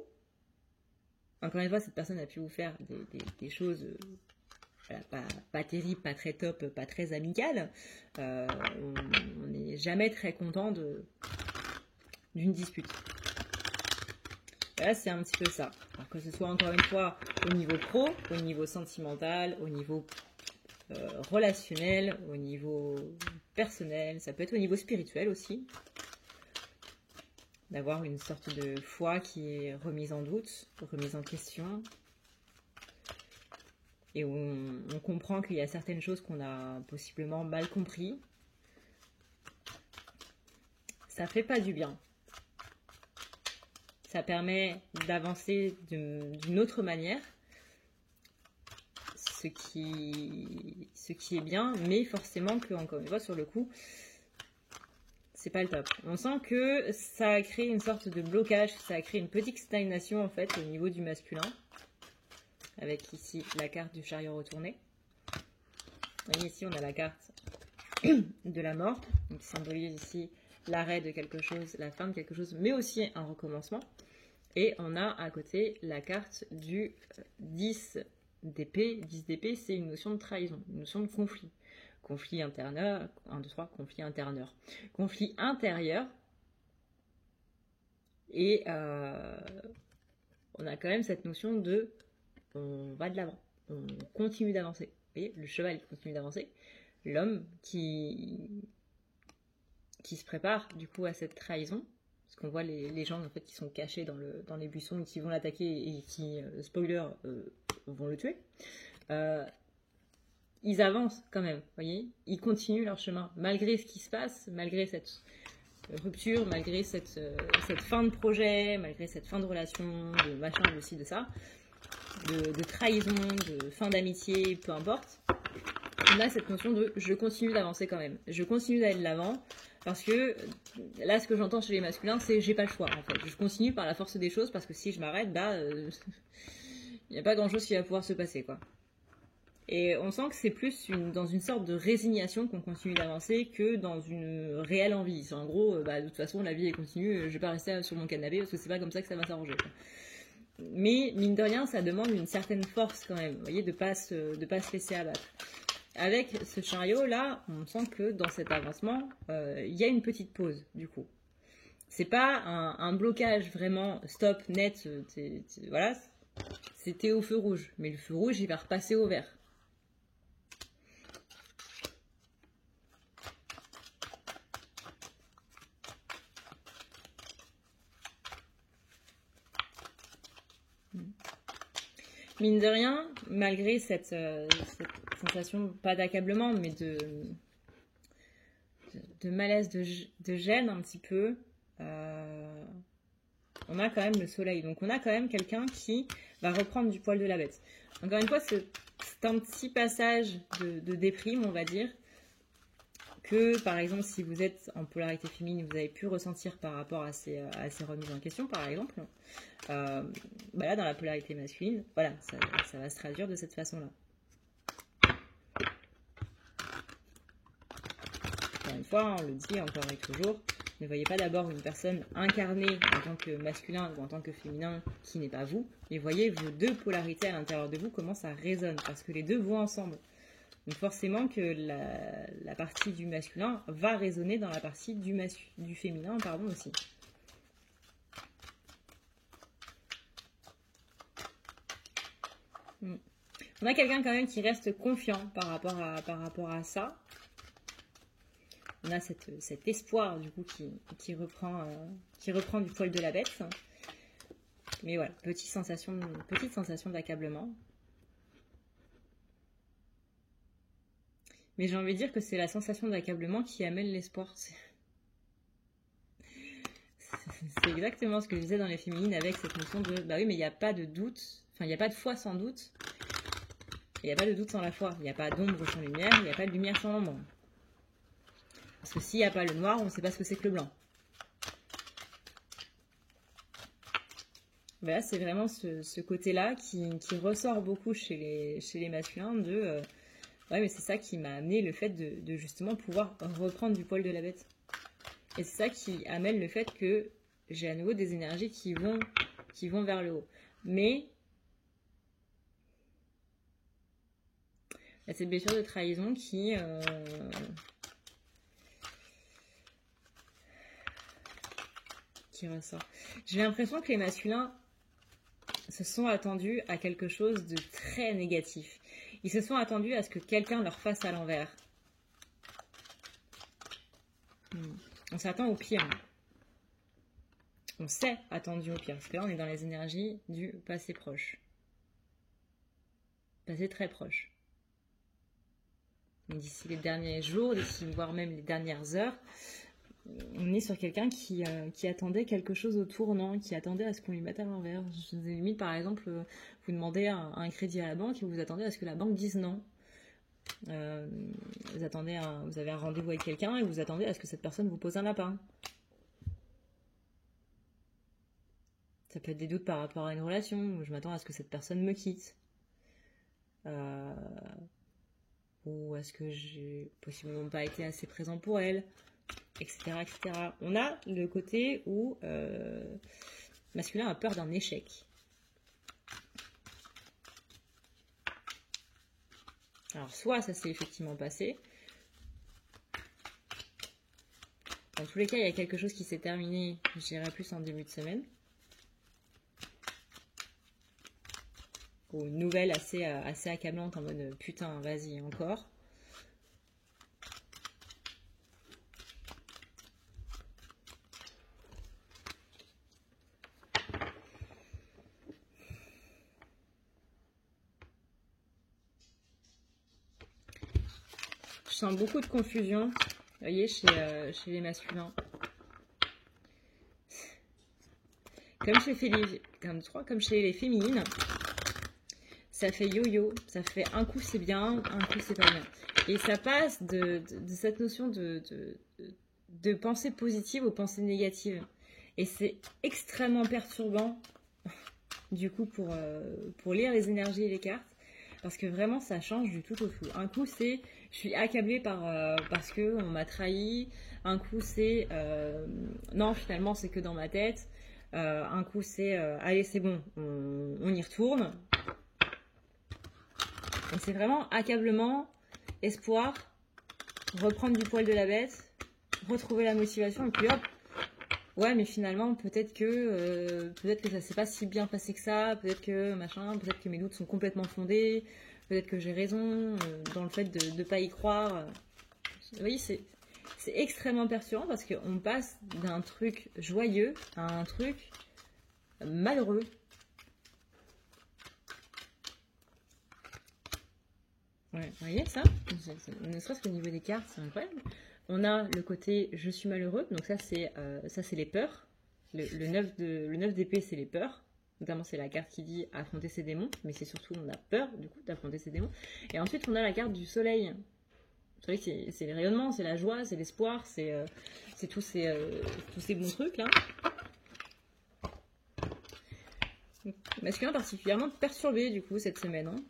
encore une fois, cette personne a pu vous faire des choses voilà, pas terribles, pas très top, pas très amicales. On n'est jamais très content d'une dispute. Voilà, c'est un petit peu ça. Alors que ce soit encore une fois au niveau pro, au niveau sentimental, au niveau relationnel, au niveau personnel, ça peut être au niveau spirituel aussi. D'avoir une sorte de foi qui est remise en doute, remise en question. Et où on comprend qu'il y a certaines choses qu'on a possiblement mal compris. Ça fait pas du bien. Ça permet d'avancer d'une autre manière. Ce qui est bien, mais forcément que, encore une fois, sur le coup, c'est pas le top. On sent que ça a créé une sorte de blocage, ça a créé une petite stagnation, en fait, au niveau du masculin. Avec ici la carte du chariot retourné. Vous voyez, ici, on a la carte de la mort, qui symbolise ici l'arrêt de quelque chose, la fin de quelque chose, mais aussi un recommencement. Et on a à côté la carte du 10 d'épée. 10 d'épée, c'est une notion de trahison, une notion de conflit. Conflit intérieur, 1, 2, 3, conflit intérieur. Conflit intérieur. Et on a quand même cette notion de on va de l'avant, on continue d'avancer. Vous voyez, le cheval continue d'avancer. L'homme qui se prépare du coup à cette trahison. Parce qu'on voit les gens en fait qui sont cachés dans les buissons et qui vont l'attaquer et qui, spoiler, vont le tuer. Ils avancent quand même, vous voyez. Ils continuent leur chemin malgré ce qui se passe, malgré cette rupture, malgré cette fin de projet, malgré cette fin de relation, de machin, de ci, de ça, de trahison, de fin d'amitié, peu importe. On a cette notion de je continue d'avancer quand même. Je continue d'aller de l'avant. Parce que là, ce que j'entends chez les masculins, c'est j'ai pas le choix en fait. Je continue par la force des choses parce que si je m'arrête, il n'y a pas grand chose qui va pouvoir se passer quoi. Et on sent que c'est plus dans une sorte de résignation qu'on continue d'avancer que dans une réelle envie. C'est en gros, de toute façon, la vie est continue, je vais pas rester sur mon canapé parce que c'est pas comme ça que ça va s'arranger. Mais mine de rien, ça demande une certaine force quand même, vous voyez, de pas se laisser abattre. Avec ce chariot là, on sent que dans cet avancement, il y a une petite pause du coup. C'est pas un blocage vraiment stop net, voilà, c'était au feu rouge, mais le feu rouge il va repasser au vert. Mine de rien, malgré cette sensation, pas d'accablement, mais de malaise, de gêne un petit peu, on a quand même le soleil. Donc on a quand même quelqu'un qui va reprendre du poil de la bête. Encore une fois, c'est un petit passage de déprime, on va dire, que par exemple, si vous êtes en polarité féminine, vous avez pu ressentir par rapport à ces remises en question, par exemple. Là, dans la polarité masculine, voilà, ça va se traduire de cette façon-là. Encore une fois, on le dit encore et toujours, Ne voyez pas d'abord une personne incarnée en tant que masculin ou en tant que féminin qui n'est pas vous, mais voyez vos deux polarités à l'intérieur de vous, comment ça résonne, parce que les deux vont ensemble. Donc forcément que la partie du masculin va résonner dans la partie du féminin, pardon, aussi. On a quelqu'un quand même qui reste confiant par rapport à ça. On a cet espoir du coup qui reprend du poil de la bête. Mais voilà, petite sensation d'accablement. Mais j'ai envie de dire que c'est la sensation d'accablement qui amène l'espoir. C'est exactement ce que je disais dans les féminines avec cette notion de bah oui, mais il n'y a pas de doute, enfin il n'y a pas de foi sans doute. Il n'y a pas de doute sans la foi. Il n'y a pas d'ombre sans lumière, il n'y a pas de lumière sans l'ombre. Parce que s'il n'y a pas le noir, on ne sait pas ce que c'est que le blanc. Voilà, c'est vraiment ce côté-là qui ressort beaucoup chez les masculins de ouais, mais c'est ça qui m'a amené le fait de justement pouvoir reprendre du poil de la bête. Et c'est ça qui amène le fait que j'ai à nouveau des énergies qui vont vers le haut. Mais il y a cette blessure de trahison qui ressort. J'ai l'impression que les masculins se sont attendus à quelque chose de très négatif. Ils se sont attendus à ce que quelqu'un leur fasse à l'envers. On s'attend au pire. On s'est attendu au pire. Parce que là, on est dans les énergies du passé proche. Passé très proche. D'ici les derniers jours, d'ici voire même les dernières heures, on est sur quelqu'un qui attendait quelque chose au tournant, qui attendait à ce qu'on lui mette à l'envers. Limite, par exemple, vous demandez un crédit à la banque et vous attendez à ce que la banque dise non. Vous avez un rendez-vous avec quelqu'un et vous attendez à ce que cette personne vous pose un lapin. Ça peut être des doutes par rapport à une relation. Je m'attends à ce que cette personne me quitte. Ou est-ce que j'ai possiblement pas été assez présent pour elle, etc., etc. On a le côté où masculin a peur d'un échec. Alors soit ça s'est effectivement passé. Dans tous les cas, il y a quelque chose qui s'est terminé, je dirais plus en début de semaine. Ou une nouvelle assez accablante en mode putain, vas-y, encore. Je sens beaucoup de confusion, vous voyez, chez les masculins. Comme chez les féminines. Ça fait yo-yo, ça fait un coup c'est bien, un coup c'est pas bien. Et ça passe de cette notion de pensée positive aux pensées négatives. Et c'est extrêmement perturbant, du coup, pour lire les énergies et les cartes. Parce que vraiment, ça change du tout au tout. Un coup, c'est je suis accablée parce qu'on m'a trahi. Un coup, c'est non, finalement, c'est que dans ma tête. Un coup, c'est allez, c'est bon, on y retourne. Donc c'est vraiment accablement, espoir, reprendre du poil de la bête, retrouver la motivation et puis hop. Ouais, mais finalement peut-être que ça s'est pas si bien passé que ça, peut-être que machin, peut-être que mes doutes sont complètement fondés, peut-être que j'ai raison dans le fait de ne pas y croire. Vous voyez, c'est extrêmement perturbant parce qu'on passe d'un truc joyeux à un truc malheureux. Ouais, vous voyez ça, ne serait-ce qu'au niveau des cartes, c'est incroyable. On a le côté je suis malheureux, donc ça c'est les peurs. Le 9 d'épée, c'est les peurs. Notamment, c'est la carte qui dit affronter ses démons, mais c'est surtout on a peur du coup d'affronter ses démons. Et ensuite, on a la carte du soleil. Vous savez, c'est les rayonnements, c'est la joie, c'est l'espoir, c'est tous ces bons trucs là. Masculin particulièrement perturbé du coup cette semaine. Hein.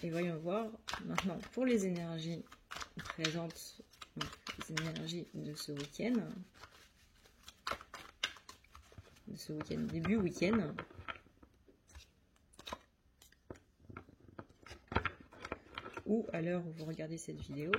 Et voyons voir maintenant pour les énergies présentes Donc, les énergies de ce week-end. De ce week-end, début week-end. Ou à l'heure où vous regardez cette vidéo.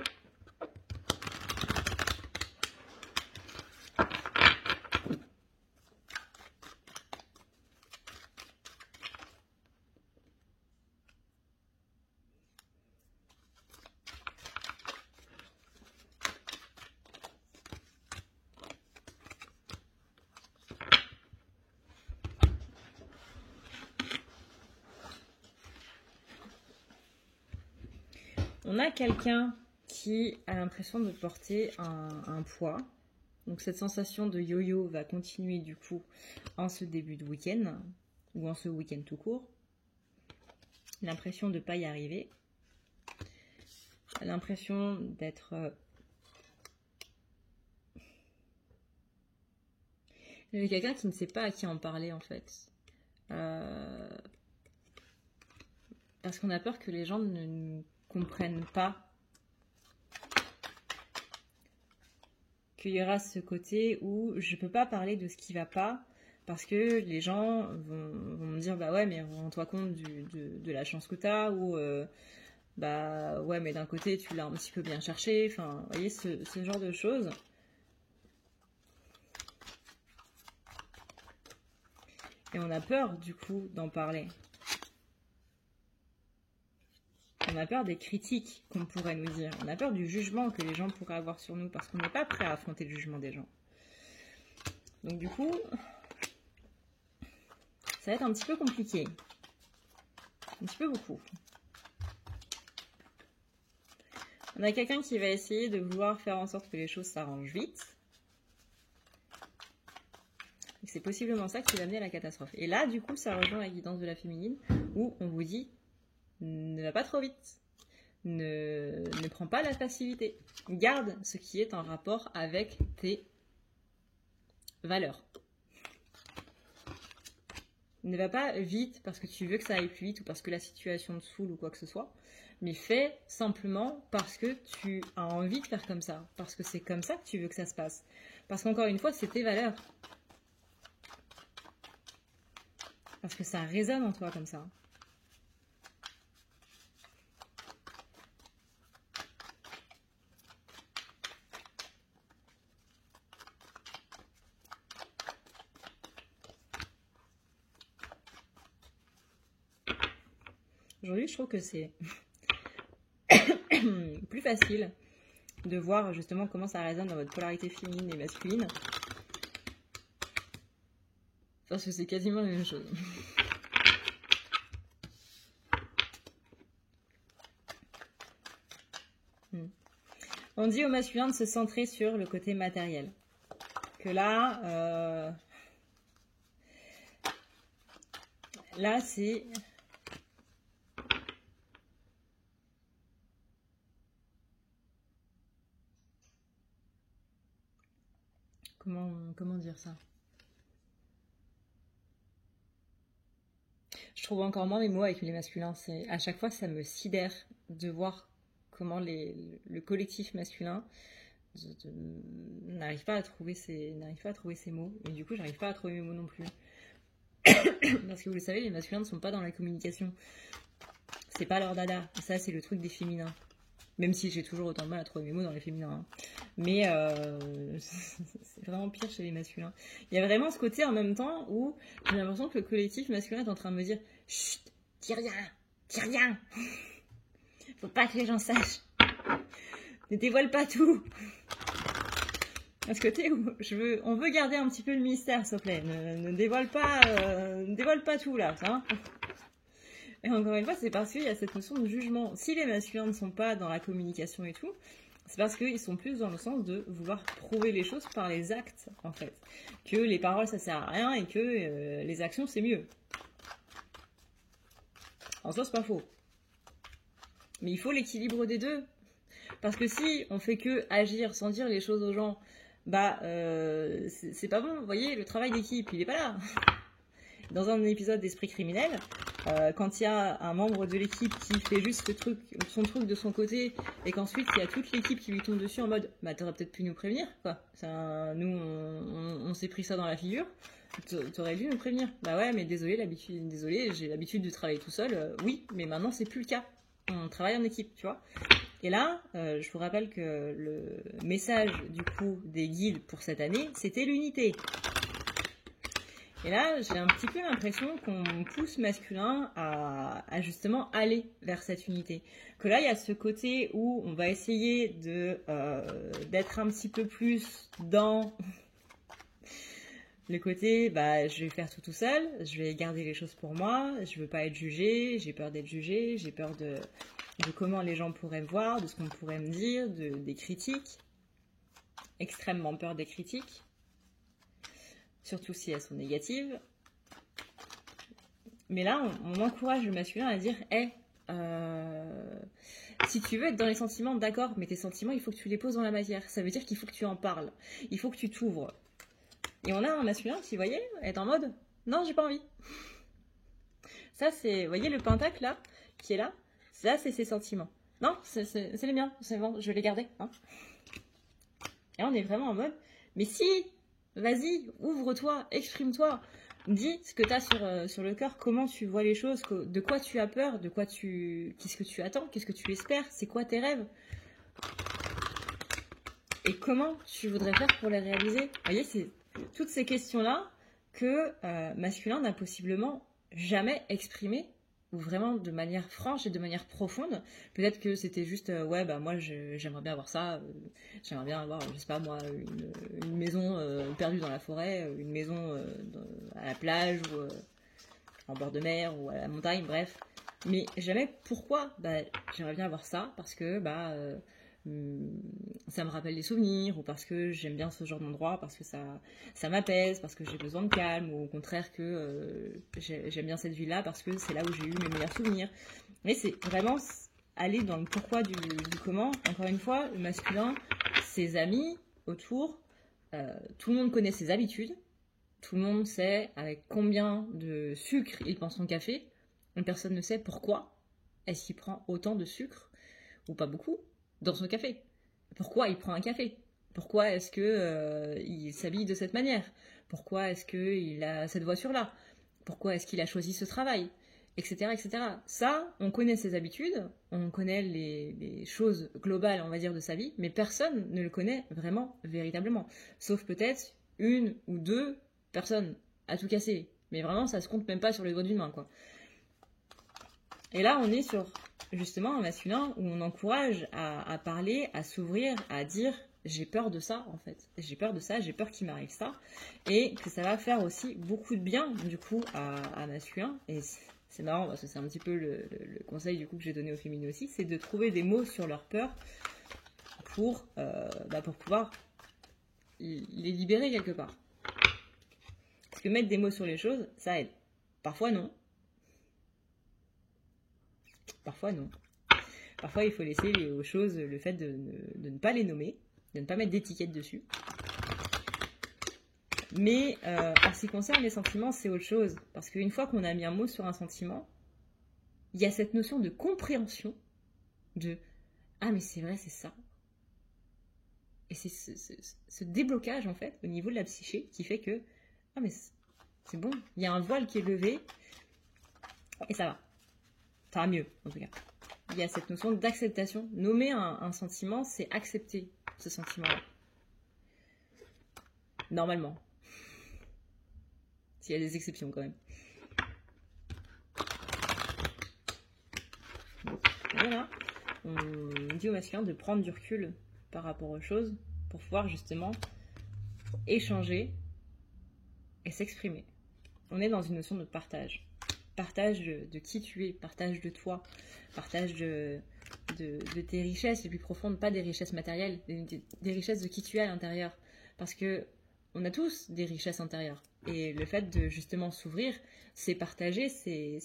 On a quelqu'un qui a l'impression de porter un poids. Donc cette sensation de yo-yo va continuer du coup en ce début de week-end ou en ce week-end tout court. L'impression de ne pas y arriver. L'impression d'être... Il y a quelqu'un qui ne sait pas à qui en parler en fait. Parce qu'on a peur que les gens ne comprennent pas qu'il y aura ce côté où je peux pas parler de ce qui va pas parce que les gens vont me dire bah ouais mais rends-toi compte de la chance que t'as ou bah ouais mais d'un côté tu l'as un petit peu bien cherché, enfin vous voyez ce genre de choses. Et on a peur du coup d'en parler. On a peur des critiques qu'on pourrait nous dire. On a peur du jugement que les gens pourraient avoir sur nous parce qu'on n'est pas prêt à affronter le jugement des gens. Donc du coup, ça va être un petit peu compliqué. Un petit peu beaucoup. On a quelqu'un qui va essayer de vouloir faire en sorte que les choses s'arrangent vite. C'est possiblement ça qui va amener à la catastrophe. Et là, du coup, ça rejoint la guidance de la féminine où on vous dit ne va pas trop vite, ne prends pas la facilité, garde ce qui est en rapport avec tes valeurs. Ne va pas vite parce que tu veux que ça aille plus vite ou parce que la situation te saoule ou quoi que ce soit, mais fais simplement parce que tu as envie de faire comme ça, parce que c'est comme ça que tu veux que ça se passe. Parce qu'encore une fois, c'est tes valeurs. Parce que ça résonne en toi comme ça. Aujourd'hui, je trouve que c'est plus facile de voir justement comment ça résonne dans votre polarité féminine et masculine. Parce que c'est quasiment la même chose. On dit au masculin de se centrer sur le côté matériel. Que là, là c'est... Comment dire ça? Je trouve encore moins mes mots avec les masculins. À chaque fois, ça me sidère de voir comment le collectif masculin n'arrive pas à trouver ses mots. Et du coup, j'arrive pas à trouver mes mots non plus. Parce que vous le savez, les masculins ne sont pas dans la communication. C'est pas leur dada. Ça, c'est le truc des féminins. Même si j'ai toujours autant de mal à trouver mes mots dans les féminins. Hein. Mais c'est vraiment pire chez les masculins. Il y a vraiment ce côté en même temps où j'ai l'impression que le collectif masculin est en train de me dire « Chut, dis rien. Faut pas que les gens sachent. Ne dévoile pas tout. » À ce côté où on veut garder un petit peu le mystère, s'il te plaît. Ne dévoile pas tout là. Hein. Et encore une fois, c'est parce qu'il y a cette notion de jugement. Si les masculins ne sont pas dans la communication et tout, c'est parce qu'ils sont plus dans le sens de vouloir prouver les choses par les actes, en fait. Que les paroles, ça sert à rien et que les actions, c'est mieux. En soi, c'est pas faux. Mais il faut l'équilibre des deux. Parce que si on fait que agir sans dire les choses aux gens, bah, c'est pas bon. Vous voyez, le travail d'équipe, il est pas là. Dans un épisode d'Esprit criminel, quand il y a un membre de l'équipe qui fait juste son truc de son côté, et qu'ensuite il y a toute l'équipe qui lui tombe dessus en mode bah t'aurais peut-être pu nous prévenir, quoi. Nous on s'est pris ça dans la figure, t'aurais dû nous prévenir. Bah ouais, mais désolé, j'ai l'habitude de travailler tout seul. Oui, mais maintenant c'est plus le cas. On travaille en équipe, tu vois. Et là, je vous rappelle que le message du coup des guides pour cette année, c'était l'unité. Et là, j'ai un petit peu l'impression qu'on pousse masculin à justement aller vers cette unité. Que là, il y a ce côté où on va essayer d'être un petit peu plus dans le côté, bah, je vais faire tout seul, je vais garder les choses pour moi, je veux pas être jugé, j'ai peur d'être jugé, j'ai peur de comment les gens pourraient me voir, de ce qu'on pourrait me dire, des critiques. Extrêmement peur des critiques. Surtout si elles sont négatives. Mais là, on encourage le masculin à dire hey, si tu veux être dans les sentiments, d'accord, mais tes sentiments, il faut que tu les poses dans la matière. Ça veut dire qu'il faut que tu en parles. Il faut que tu t'ouvres. Et on a un masculin qui, vous voyez, est en mode non, j'ai pas envie. Ça, c'est, vous voyez le pentacle là, qui est là, ça, c'est ses sentiments. Non, c'est les miens, c'est bon, je vais les garder. Hein. Et on est vraiment en mode mais si, vas-y, ouvre-toi, exprime-toi, dis ce que tu as sur le cœur, comment tu vois les choses, de quoi tu as peur, qu'est-ce que tu attends, qu'est-ce que tu espères, c'est quoi tes rêves et comment tu voudrais faire pour les réaliser. Vous voyez, c'est toutes ces questions-là que masculin n'a possiblement jamais exprimées, ou vraiment de manière franche et de manière profonde. Peut-être que c'était juste, ouais, bah moi j'aimerais bien avoir ça, j'aimerais bien avoir, je sais pas moi, une maison perdue dans la forêt, une maison à la plage, ou en bord de mer, ou à la montagne, bref. Mais jamais pourquoi, bah j'aimerais bien avoir ça, parce que, bah... ça me rappelle des souvenirs, ou parce que j'aime bien ce genre d'endroit, parce que ça m'apaise, parce que j'ai besoin de calme, ou au contraire que j'aime bien cette ville-là parce que c'est là où j'ai eu mes meilleurs souvenirs. Mais c'est vraiment aller dans le pourquoi du comment. Encore une fois, le masculin, ses amis autour, tout le monde connaît ses habitudes, tout le monde sait avec combien de sucre il prend son café, mais personne ne sait pourquoi est-ce qu'il prend autant de sucre, ou pas beaucoup, dans son café. Pourquoi il prend un café? Pourquoi est-ce que il s'habille de cette manière? Pourquoi est-ce qu'il a cette voiture-là? Pourquoi est-ce qu'il a choisi ce travail? Etc., etc. Ça, on connaît ses habitudes, on connaît les choses globales, on va dire, de sa vie, mais personne ne le connaît vraiment, véritablement. Sauf peut-être une ou deux personnes à tout casser. Mais vraiment, ça se compte même pas sur les doigts d'une main, quoi. Et là, on est sur justement un masculin où on encourage à parler, à s'ouvrir, à dire j'ai peur de ça en fait, j'ai peur de ça, j'ai peur qu'il m'arrive ça, et que ça va faire aussi beaucoup de bien du coup à masculin. Et c'est marrant parce que c'est un petit peu le conseil du coup que j'ai donné aux féminines aussi, c'est de trouver des mots sur leur peur pour pouvoir les libérer quelque part. Parce que mettre des mots sur les choses, ça aide. Parfois non. Parfois non. Parfois il faut laisser aux choses le fait de ne pas les nommer, de ne pas mettre d'étiquette dessus. Mais en ce qui concerne les sentiments, c'est autre chose. Parce qu'une fois qu'on a mis un mot sur un sentiment, il y a cette notion de compréhension de « Ah mais c'est vrai, c'est ça ». Et c'est ce déblocage en fait au niveau de la psyché qui fait que « Ah mais c'est bon, il y a un voile qui est levé et ça va ». Ça va mieux, en tout cas. Il y a cette notion d'acceptation. Nommer un sentiment, c'est accepter ce sentiment-là. Normalement. S'il y a des exceptions, quand même. Bon, voilà. On dit au masculin de prendre du recul par rapport aux choses pour pouvoir, justement, échanger et s'exprimer. On est dans une notion de partage. Partage de qui tu es, partage de toi, partage de tes richesses les plus profondes, pas des richesses matérielles, des richesses de qui tu es à l'intérieur. Parce que on a tous des richesses intérieures. Et le fait de justement s'ouvrir, c'est partager ces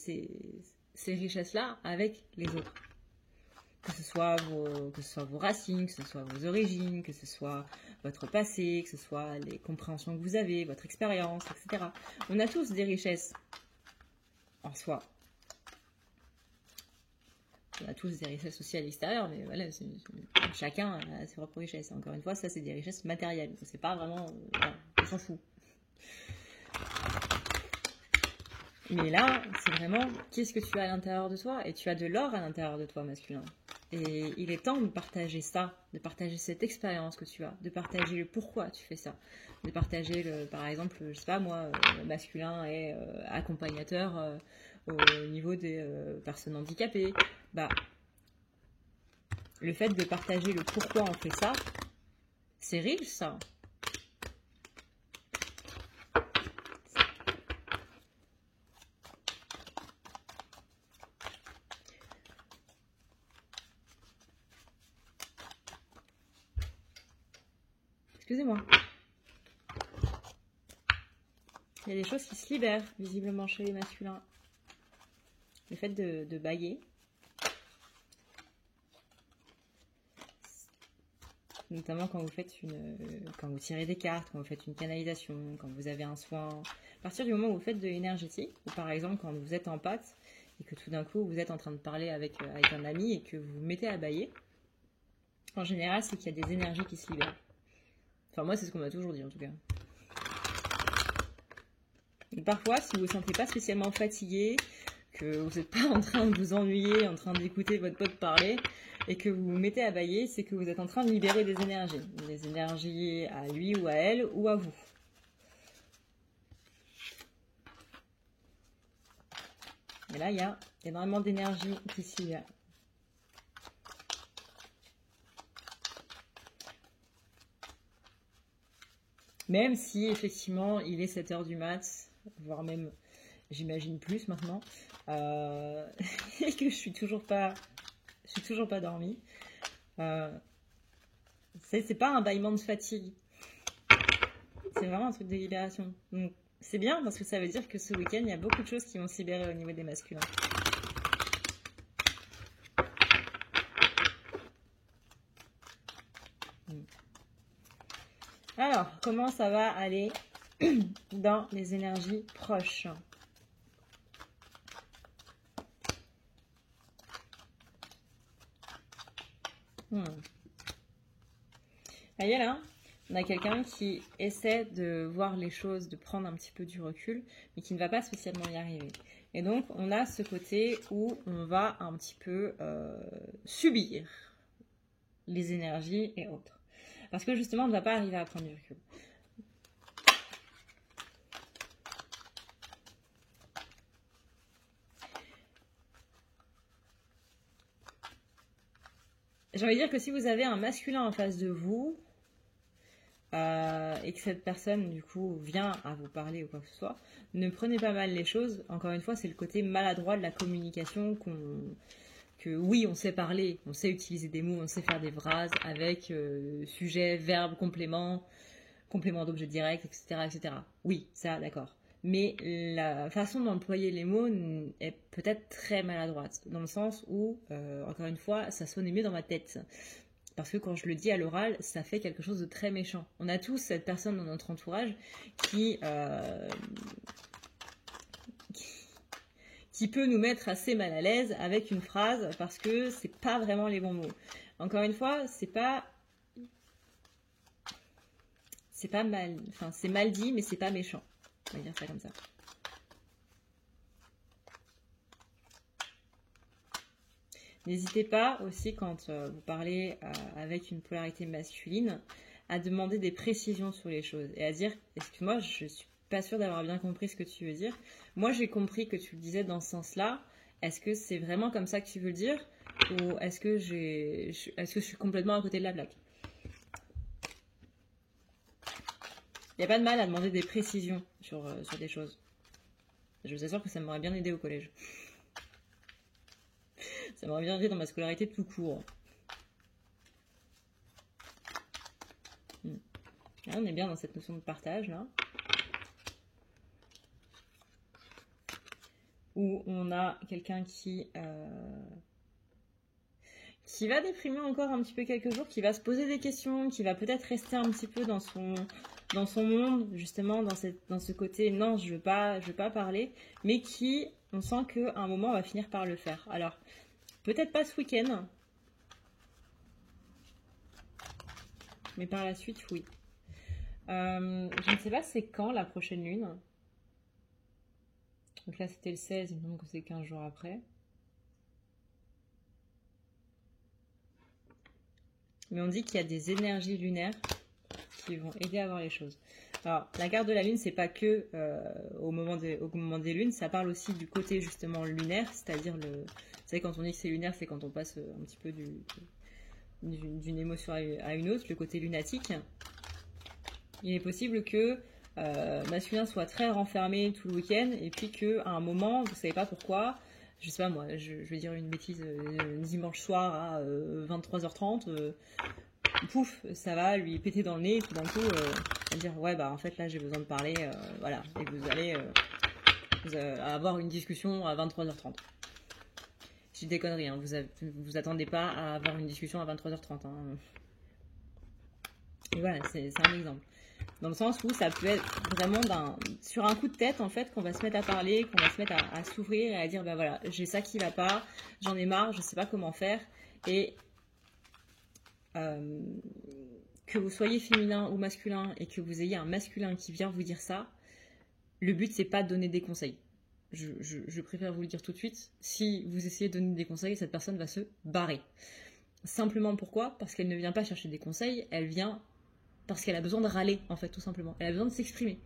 richesses-là avec les autres. Que ce soit vos racines, que ce soit vos origines, que ce soit votre passé, que ce soit les compréhensions que vous avez, votre expérience, etc. On a tous des richesses en soi. On a tous des richesses aussi à l'extérieur, mais voilà, chacun a ses propres richesses. Encore une fois, ça, c'est des richesses matérielles. C'est pas vraiment... voilà, on s'en fout. Mais là, c'est vraiment qu'est-ce que tu as à l'intérieur de toi, et tu as de l'or à l'intérieur de toi, masculin. Et il est temps de partager ça, de partager cette expérience que tu as, de partager le pourquoi tu fais ça, de partager, par exemple, je sais pas moi, masculin et accompagnateur au niveau des personnes handicapées. Bah, le fait de partager le pourquoi on fait ça, c'est riche ça. Excusez-moi. Il y a des choses qui se libèrent, visiblement, chez les masculins. Le fait de bailler. Notamment quand vous faites quand vous tirez des cartes, quand vous faites une canalisation, quand vous avez un soin. À partir du moment où vous faites de l'énergétique, ou par exemple quand vous êtes en pâte, et que tout d'un coup vous êtes en train de parler avec un ami et que vous vous mettez à bailler, en général, c'est qu'il y a des énergies qui se libèrent. Enfin, moi, c'est ce qu'on m'a toujours dit, en tout cas. Et parfois, si vous ne vous sentez pas spécialement fatigué, que vous n'êtes pas en train de vous ennuyer, en train d'écouter votre pote parler, et que vous vous mettez à bailler, c'est que vous êtes en train de libérer des énergies à lui ou à elle, ou à vous. Et là, il y a énormément d'énergie qui s'y libère. Même si, effectivement, il est 7h du mat, voire même, j'imagine plus maintenant, et que je suis toujours pas dormie. C'est pas un bâillement de fatigue. C'est vraiment un truc de libération. Donc, c'est bien parce que ça veut dire que ce week-end, il y a beaucoup de choses qui vont se libérer au niveau des masculins. Alors, comment ça va aller dans les énergies proches? Voyez là, on a quelqu'un qui essaie de voir les choses, de prendre un petit peu du recul, mais qui ne va pas spécialement y arriver. Et donc, on a ce côté où on va un petit peu subir les énergies et autres. Parce que justement, on ne va pas arriver à prendre du recul. J'ai envie de dire que si vous avez un masculin en face de vous, et que cette personne, du coup, vient à vous parler ou quoi que ce soit, ne prenez pas mal les choses. Encore une fois, c'est le côté maladroit de la communication que oui, on sait parler, on sait utiliser des mots, on sait faire des phrases avec sujet, verbe, complément d'objet direct, etc., etc. Oui, ça, d'accord. Mais la façon d'employer les mots est peut-être très maladroite, dans le sens où, encore une fois, ça sonne mieux dans ma tête. Parce que quand je le dis à l'oral, ça fait quelque chose de très méchant. On a tous cette personne dans notre entourage qui peut nous mettre assez mal à l'aise avec une phrase parce que c'est pas vraiment les bons mots. Encore une fois, c'est pas mal, enfin c'est mal dit, mais c'est pas méchant. On va dire ça comme ça. N'hésitez pas aussi quand vous parlez avec une polarité masculine à demander des précisions sur les choses et à dire « Excuse-moi, je suis pas sûre d'avoir bien compris ce que tu veux dire. Moi, j'ai compris que tu le disais dans ce sens-là. Est-ce que c'est vraiment comme ça que tu veux le dire ou est-ce que je suis complètement à côté de la plaque ?» Il n'y a pas de mal à demander des précisions sur des choses. Je vous assure que ça m'aurait bien aidé au collège. Ça m'aurait bien aidé dans ma scolarité tout court. Là, on est bien dans cette notion de partage, là. Où on a quelqu'un qui va déprimer encore un petit peu quelques jours, qui va se poser des questions, qui va peut-être rester un petit peu dans son monde, justement, dans ce côté, non, je veux pas parler, mais qui, on sent qu'à un moment, on va finir par le faire. Alors, Peut-être pas ce week-end. Mais par la suite, oui. Je ne sais pas c'est quand la prochaine lune. Donc là, c'était le 16, il me semble que c'est 15 jours après. Mais on dit qu'il y a des énergies lunaires qui vont aider à voir les choses. Alors, la carte de la lune, c'est pas que au moment des lunes, ça parle aussi du côté justement lunaire, c'est-à-dire vous savez, quand on dit que c'est lunaire, c'est quand on passe un petit peu d'une émotion à une autre, le côté lunatique. Il est possible que masculin soit très renfermé tout le week-end et puis qu'à un moment, vous ne savez pas pourquoi, je sais pas moi, je vais dire une bêtise, dimanche soir à 23h30, pouf, ça va lui péter dans le nez et tout d'un coup, dire ouais bah en fait là j'ai besoin de parler, voilà, et vous allez avoir une discussion à 23h30. Je dis des conneries, hein, vous attendez pas à avoir une discussion à 23h30. Hein. Et voilà, c'est un exemple. Dans le sens où ça peut être vraiment sur un coup de tête, en fait, qu'on va se mettre à parler, qu'on va se mettre à s'ouvrir et à dire, ben voilà, j'ai ça qui va pas, j'en ai marre, je sais pas comment faire. Et que vous soyez féminin ou masculin et que vous ayez un masculin qui vient vous dire ça, le but, c'est pas de donner des conseils. Je préfère vous le dire tout de suite. Si vous essayez de donner des conseils, cette personne va se barrer. Simplement pourquoi ? Parce qu'elle ne vient pas chercher des conseils, elle vient parce qu'elle a besoin de râler, en fait, tout simplement. Elle a besoin de s'exprimer.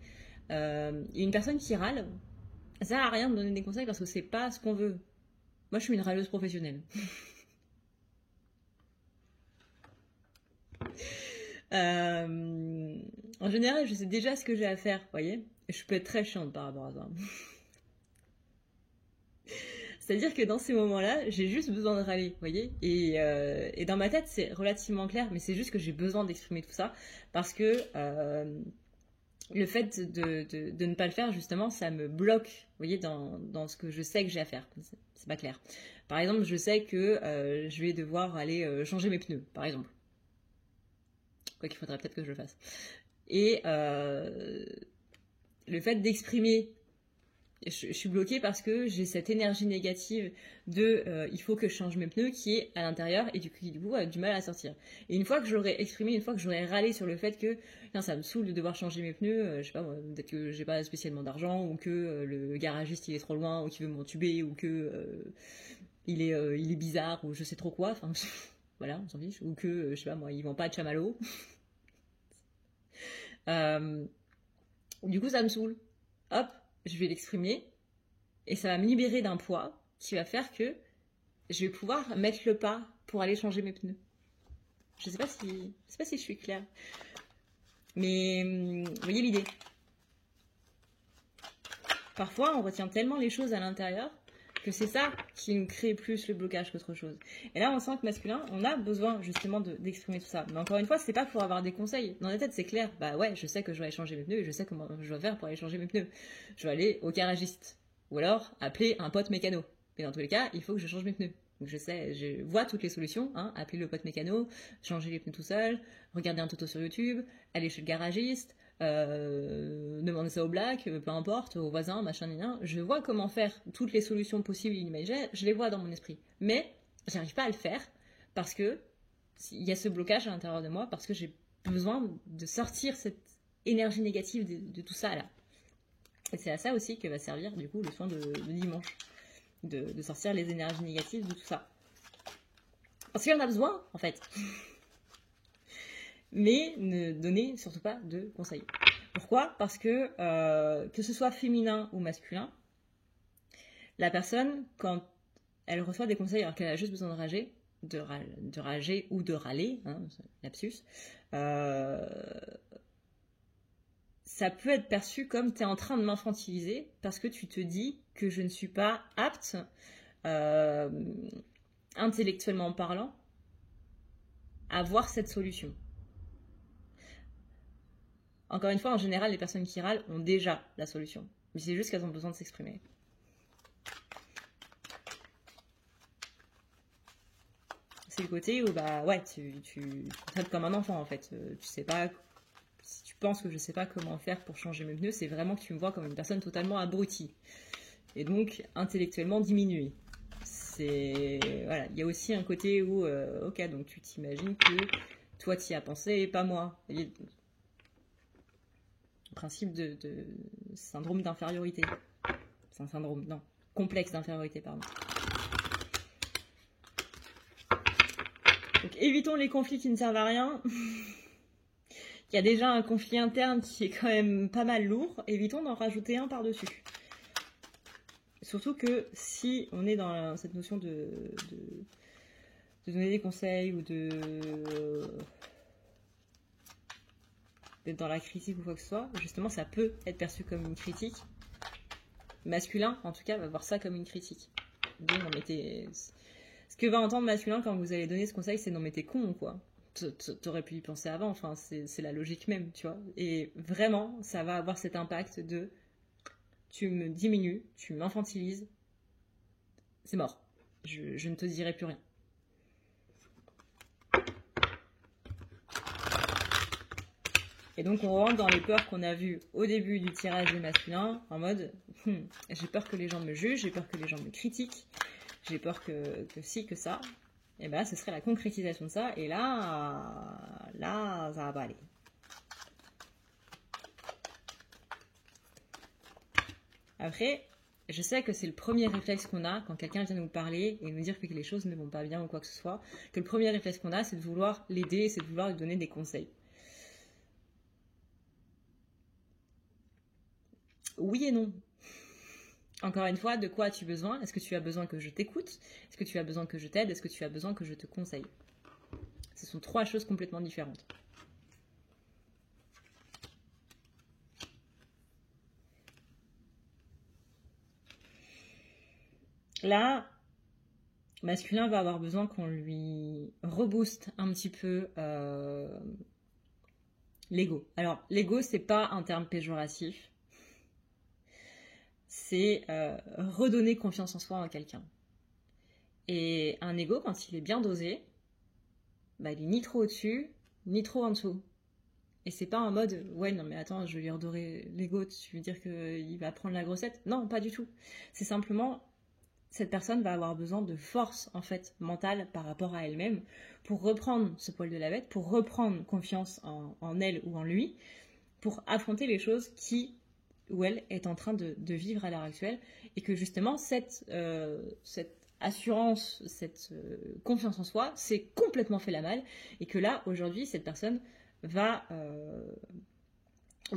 Une personne qui râle, ça sert à rien de donner des conseils parce que c'est pas ce qu'on veut. Moi, je suis une râleuse professionnelle. En général, je sais déjà ce que j'ai à faire, vous voyez. Je peux être très chiante par rapport à ça. C'est-à-dire que dans ces moments-là, j'ai juste besoin de râler, vous voyez. Et dans ma tête, c'est relativement clair, mais c'est juste que j'ai besoin d'exprimer tout ça parce que le fait de ne pas le faire, justement, ça me bloque, vous voyez, dans ce que je sais que j'ai à faire. C'est pas clair. Par exemple, je sais que je vais devoir aller changer mes pneus, par exemple. Quoi qu'il faudrait peut-être que je le fasse. Et le fait d'exprimer, je suis bloquée parce que j'ai cette énergie négative de il faut que je change mes pneus qui est à l'intérieur et du coup a du mal à sortir. Et une fois que j'aurais exprimé, une fois que j'aurais râlé sur le fait que non, ça me saoule de devoir changer mes pneus, je sais pas moi, peut-être que j'ai pas spécialement d'argent ou que le garagiste il est trop loin ou qu'il veut m'entuber ou que il est bizarre ou je sais trop quoi, enfin voilà, on s'en fiche, ou que je sais pas moi, il vend pas de chamallow. Du coup ça me saoule. Hop, je vais l'exprimer et ça va me libérer d'un poids qui va faire que je vais pouvoir mettre le pas pour aller changer mes pneus. Je sais pas si je suis claire. Mais vous voyez l'idée. Parfois, on retient tellement les choses à l'intérieur que c'est ça qui nous crée plus le blocage qu'autre chose. Et là, on sent que masculin, on a besoin justement d'exprimer tout ça. Mais encore une fois, c'est pas pour avoir des conseils. Dans la tête, c'est clair. Bah ouais, je sais que je dois aller changer mes pneus et je sais comment je dois faire pour aller changer mes pneus. Je vais aller au garagiste. Ou alors, appeler un pote mécano. Mais dans tous les cas, il faut que je change mes pneus. Donc je vois toutes les solutions, hein, appeler le pote mécano, changer les pneus tout seul, regarder un tuto sur YouTube, aller chez le garagiste, demander ça au black, peu importe, au voisin, machin, rien. Je vois comment faire toutes les solutions possibles et inimaginables, je les vois dans mon esprit. Mais j'arrive pas à le faire parce que il y a ce blocage à l'intérieur de moi, parce que j'ai besoin de sortir cette énergie négative de tout ça là. Et c'est à ça aussi que va servir du coup le soin de dimanche. De sortir les énergies négatives de tout ça. Parce qu'il y en a besoin, en fait. Mais ne donnez surtout pas de conseils. Pourquoi ? Parce que ce soit féminin ou masculin, la personne, quand elle reçoit des conseils alors qu'elle a juste besoin de rager ou de râler, hein, lapsus, ça peut être perçu comme tu es en train de m'infantiliser parce que tu te dis que je ne suis pas apte, intellectuellement parlant, à voir cette solution. Encore une fois, en général, les personnes qui râlent ont déjà la solution. Mais c'est juste qu'elles ont besoin de s'exprimer. C'est le côté où, bah ouais, tu traites comme un enfant en fait. Tu sais pas. Si tu penses que je sais pas comment faire pour changer mes pneus, c'est vraiment que tu me vois comme une personne totalement abrutie. Et donc intellectuellement diminuée. Voilà, il y a aussi un côté où, ok, donc tu t'imagines que toi tu y as pensé et pas moi. Le principe de syndrome d'infériorité. C'est un syndrome, non, complexe d'infériorité, pardon. Donc évitons les conflits qui ne servent à rien. Il y a déjà un conflit interne qui est quand même pas mal lourd. Évitons d'en rajouter un par-dessus. Surtout que si on est dans cette notion de donner des conseils ou d'être dans la critique ou quoi que ce soit, justement ça peut être perçu comme une critique. Masculin, en tout cas, va voir ça comme une critique. Donc, non, mais ce que va entendre masculin quand vous allez donner ce conseil, c'est non mais t'es con quoi. T'aurais pu y penser avant, enfin c'est la logique même, tu vois. Et vraiment, ça va avoir cet impact de tu me diminues, tu m'infantilises, c'est mort. Je ne te dirai plus rien. Et donc on rentre dans les peurs qu'on a vues au début du tirage des masculins, en mode j'ai peur que les gens me jugent, j'ai peur que les gens me critiquent, j'ai peur que ci, que ça. Et ben ce serait la concrétisation de ça, et là ça va pas aller. Après, je sais que c'est le premier réflexe qu'on a quand quelqu'un vient nous parler et nous dire que les choses ne vont pas bien ou quoi que ce soit, que le premier réflexe qu'on a, c'est de vouloir l'aider, c'est de vouloir lui donner des conseils. Oui et non. Encore une fois, de quoi as-tu besoin? Est-ce que tu as besoin que je t'écoute? Est-ce que tu as besoin que je t'aide? Est-ce que tu as besoin que je te conseille? Ce sont trois choses complètement différentes. Là, masculin va avoir besoin qu'on lui rebooste un petit peu l'ego. Alors, l'ego, c'est pas un terme péjoratif. C'est redonner confiance en soi à quelqu'un. Et un ego, quand il est bien dosé, bah, il est ni trop au-dessus, ni trop en dessous. Et c'est pas en mode, ouais, non mais attends, je vais lui redorer l'ego, tu veux dire qu'il va prendre la grossette? Non, pas du tout. C'est simplement, cette personne va avoir besoin de force, en fait, mentale par rapport à elle-même, pour reprendre ce poil de la bête, pour reprendre confiance en elle ou en lui, pour affronter les choses où elle est en train de vivre à l'heure actuelle, et que justement, cette assurance, cette confiance en soi, c'est complètement fait la malle, et que là, aujourd'hui, cette personne va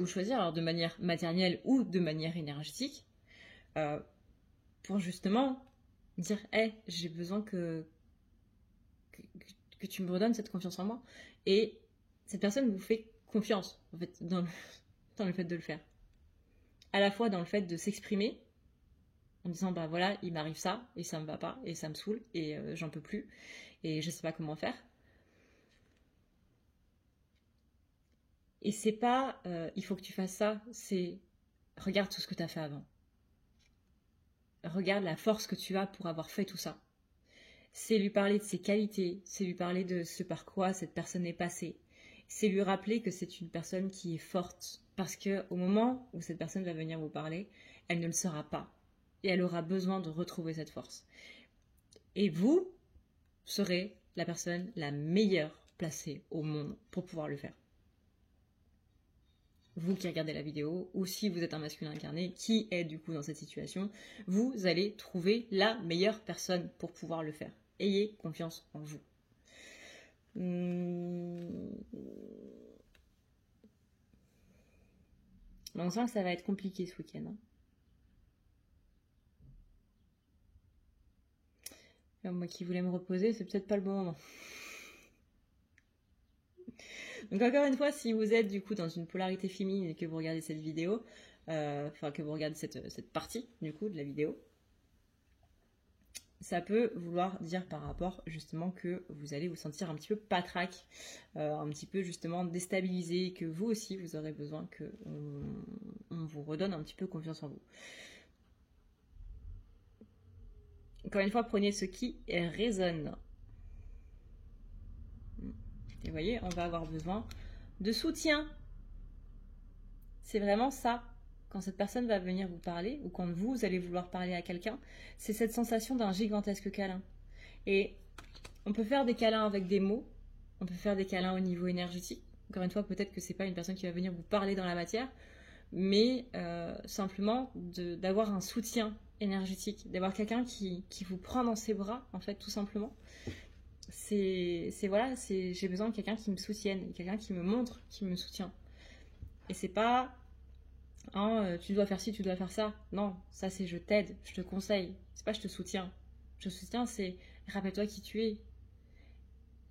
choisir, alors de manière matérielle ou de manière énergétique, pour justement dire hey, j'ai besoin que tu me redonnes cette confiance en moi. Et cette personne vous fait confiance, en fait, dans le fait de le faire. À la fois dans le fait de s'exprimer, en disant bah voilà, il m'arrive ça, et ça me va pas, et ça me saoule, et j'en peux plus, et je sais pas comment faire. Et c'est pas il faut que tu fasses ça, c'est regarde tout ce que tu as fait avant. Regarde la force que tu as pour avoir fait tout ça. C'est lui parler de ses qualités, c'est lui parler de ce par quoi cette personne est passée. C'est lui rappeler que c'est une personne qui est forte. Parce qu'au moment où cette personne va venir vous parler, elle ne le sera pas. Et elle aura besoin de retrouver cette force. Et vous serez la personne la meilleure placée au monde pour pouvoir le faire. Vous qui regardez la vidéo, ou si vous êtes un masculin incarné, qui est du coup dans cette situation, vous allez trouver la meilleure personne pour pouvoir le faire. Ayez confiance en vous. On sent que ça va être compliqué ce week-end. Hein. Moi qui voulais me reposer, c'est peut-être pas le bon moment. Donc encore une fois, si vous êtes du coup dans une polarité féminine et que vous regardez cette vidéo, que vous regardez cette partie du coup de la vidéo, ça peut vouloir dire par rapport justement que vous allez vous sentir un petit peu patraque, un petit peu justement déstabilisé, que vous aussi vous aurez besoin qu'on vous redonne un petit peu confiance en vous. Encore une fois, prenez ce qui résonne. Et vous voyez, on va avoir besoin de soutien. C'est vraiment ça. quand cette personne va venir vous parler, ou quand vous allez vouloir parler à quelqu'un, c'est cette sensation d'un gigantesque câlin. Et on peut faire des câlins avec des mots, on peut faire des câlins au niveau énergétique. Encore une fois, peut-être que c'est pas une personne qui va venir vous parler dans la matière, mais simplement d'avoir un soutien énergétique, d'avoir quelqu'un qui vous prend dans ses bras, en fait, tout simplement. Voilà, j'ai besoin de quelqu'un qui me soutienne, quelqu'un qui me montre, qui me soutient. Et c'est pas tu dois faire ci, tu dois faire ça. Non, ça c'est je t'aide, je te conseille. C'est pas je te soutiens. Je te soutiens, c'est rappelle-toi qui tu es.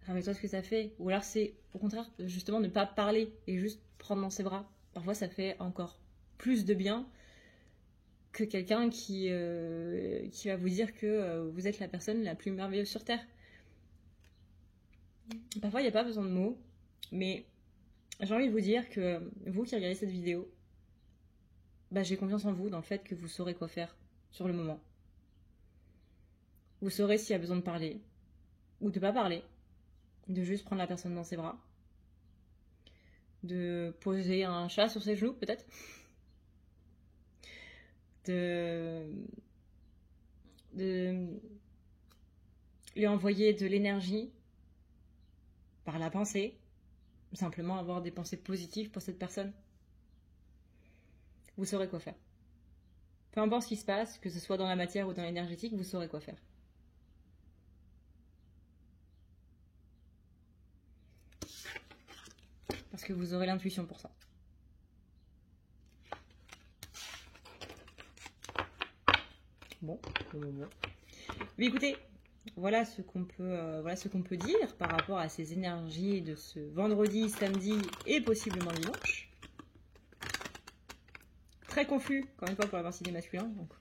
Rappelle-toi ce que ça fait. Ou alors c'est au contraire, justement, ne pas parler et juste prendre dans ses bras. Parfois ça fait encore plus de bien que quelqu'un qui va vous dire que vous êtes la personne la plus merveilleuse sur Terre. Parfois il n'y a pas besoin de mots, mais j'ai envie de vous dire que vous qui regardez cette vidéo, j'ai confiance en vous dans le fait que vous saurez quoi faire sur le moment. Vous saurez s'il y a besoin de parler ou de pas parler, de juste prendre la personne dans ses bras, de poser un chat sur ses genoux peut-être, de lui envoyer de l'énergie par la pensée, simplement avoir des pensées positives pour cette personne. Vous saurez quoi faire. Peu importe ce qui se passe, que ce soit dans la matière ou dans l'énergétique, vous saurez quoi faire. Parce que vous aurez l'intuition pour ça. Bon. Mais écoutez, voilà ce qu'on peut dire par rapport à ces énergies de ce vendredi, samedi et possiblement dimanche. Très confus, encore une fois, pour la partie des masculins. Donc,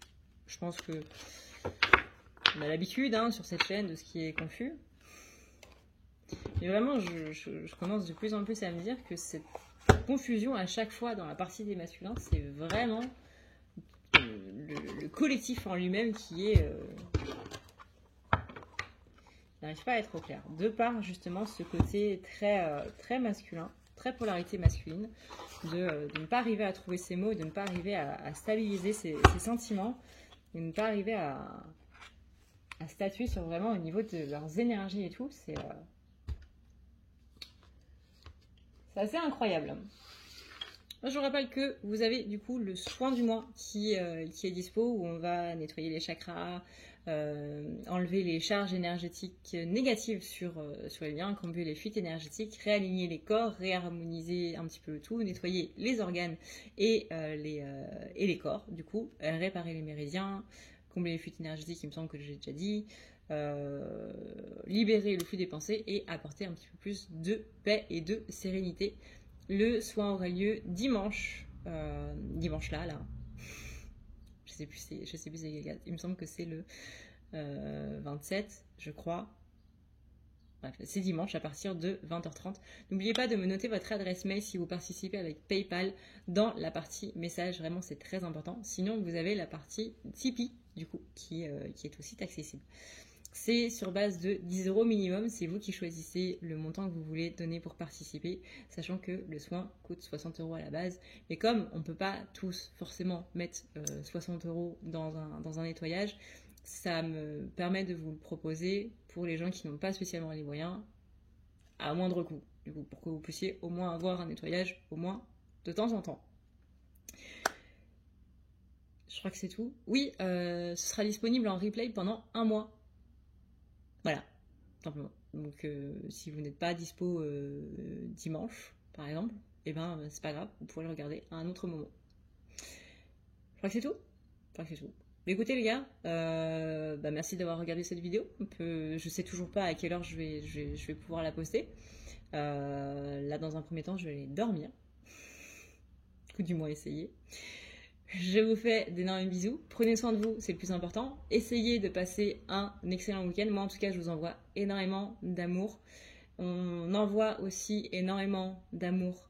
je pense que on a l'habitude sur cette chaîne de ce qui est confus. Mais vraiment, je commence de plus en plus à me dire que cette confusion à chaque fois dans la partie des masculins, c'est vraiment le collectif en lui-même qui n'arrive pas à être au clair. De par justement ce côté très masculin, très polarité masculine, de ne pas arriver à trouver ses mots, de ne pas arriver à stabiliser ses sentiments, de ne pas arriver à statuer sur vraiment au niveau de leurs énergies et tout, c'est assez incroyable. Moi, je vous rappelle que vous avez du coup le soin du mois qui est dispo, où on va nettoyer les chakras, enlever les charges énergétiques négatives sur les liens, combler les fuites énergétiques, réaligner les corps, réharmoniser un petit peu le tout, nettoyer les organes et les corps, du coup, réparer les méridiens, combler les fuites énergétiques, il me semble que j'ai déjà dit, libérer le flux des pensées et apporter un petit peu plus de paix et de sérénité. Le soin aura lieu dimanche là. Je sais plus c'est quelle date. Il me semble que c'est le 27, je crois. Bref, c'est dimanche à partir de 20h30. N'oubliez pas de me noter votre adresse mail si vous participez avec PayPal dans la partie message. Vraiment, c'est très important. Sinon, vous avez la partie Tipeee, du coup, qui est aussi accessible. C'est sur base de 10 € minimum. C'est vous qui choisissez le montant que vous voulez donner pour participer, sachant que le soin coûte 60 € à la base. Mais comme on ne peut pas tous forcément mettre 60 € dans un nettoyage, ça me permet de vous le proposer pour les gens qui n'ont pas spécialement les moyens à moindre coût, du coup, pour que vous puissiez au moins avoir un nettoyage, au moins de temps en temps. Je crois que c'est tout. Oui, ce sera disponible en replay pendant 1 mois. Voilà, simplement. Donc si vous n'êtes pas dispo dimanche, par exemple, eh ben c'est pas grave, vous pourrez le regarder à un autre moment. Je crois que c'est tout. Mais écoutez les gars, merci d'avoir regardé cette vidéo. Je sais toujours pas à quelle heure je vais pouvoir la poster. Là dans un premier temps je vais aller dormir. Ou du moins essayer. Je vous fais d'énormes bisous. Prenez soin de vous, c'est le plus important. Essayez de passer un excellent week-end. Moi, en tout cas, je vous envoie énormément d'amour. On envoie aussi énormément d'amour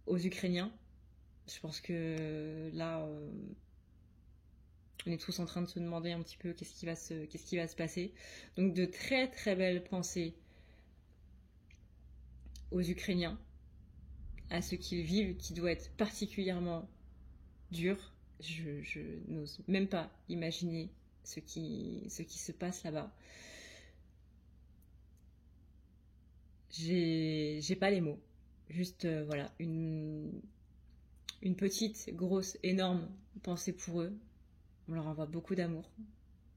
aux Ukrainiens. Je pense que là, on est tous en train de se demander un petit peu qu'est-ce qui va se passer. Donc, de très très belles pensées aux Ukrainiens, à ce qu'ils vivent, qui doit être particulièrement dur. Je n'ose même pas imaginer ce qui se passe là-bas. J'ai pas les mots. Juste, voilà, une petite, grosse, énorme pensée pour eux. On leur envoie beaucoup d'amour,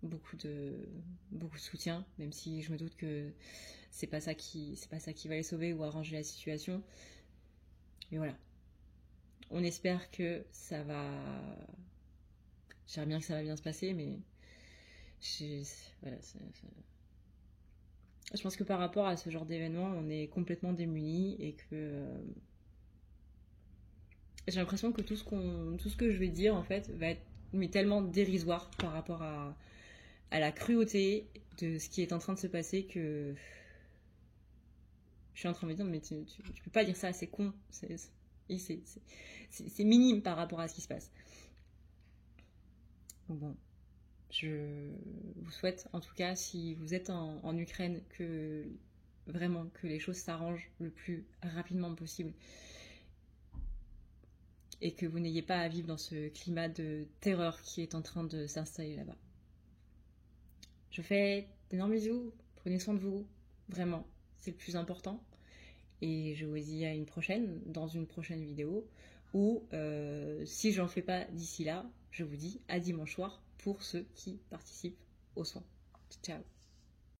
beaucoup de soutien, même si je me doute que c'est pas ça qui va les sauver ou arranger la situation. Mais voilà. On espère que ça va... J'espère bien que ça va bien se passer, mais... Voilà, je pense que par rapport à ce genre d'événement, on est complètement démunis et que... J'ai l'impression que tout ce que je vais dire, en fait, va être mais tellement dérisoire par rapport à la cruauté de ce qui est en train de se passer que... Je suis en train de me dire, mais tu peux pas dire ça, c'est con. C'est minime par rapport à ce qui se passe. Donc bon, je vous souhaite, en tout cas, si vous êtes en Ukraine, que vraiment que les choses s'arrangent le plus rapidement possible et que vous n'ayez pas à vivre dans ce climat de terreur qui est en train de s'installer là-bas. Je vous fais d'énormes bisous, prenez soin de vous, vraiment, c'est le plus important. Et je vous dis à une prochaine, dans une prochaine vidéo, ou si j'en fais pas d'ici là, je vous dis à dimanche soir pour ceux qui participent aux soins. Ciao.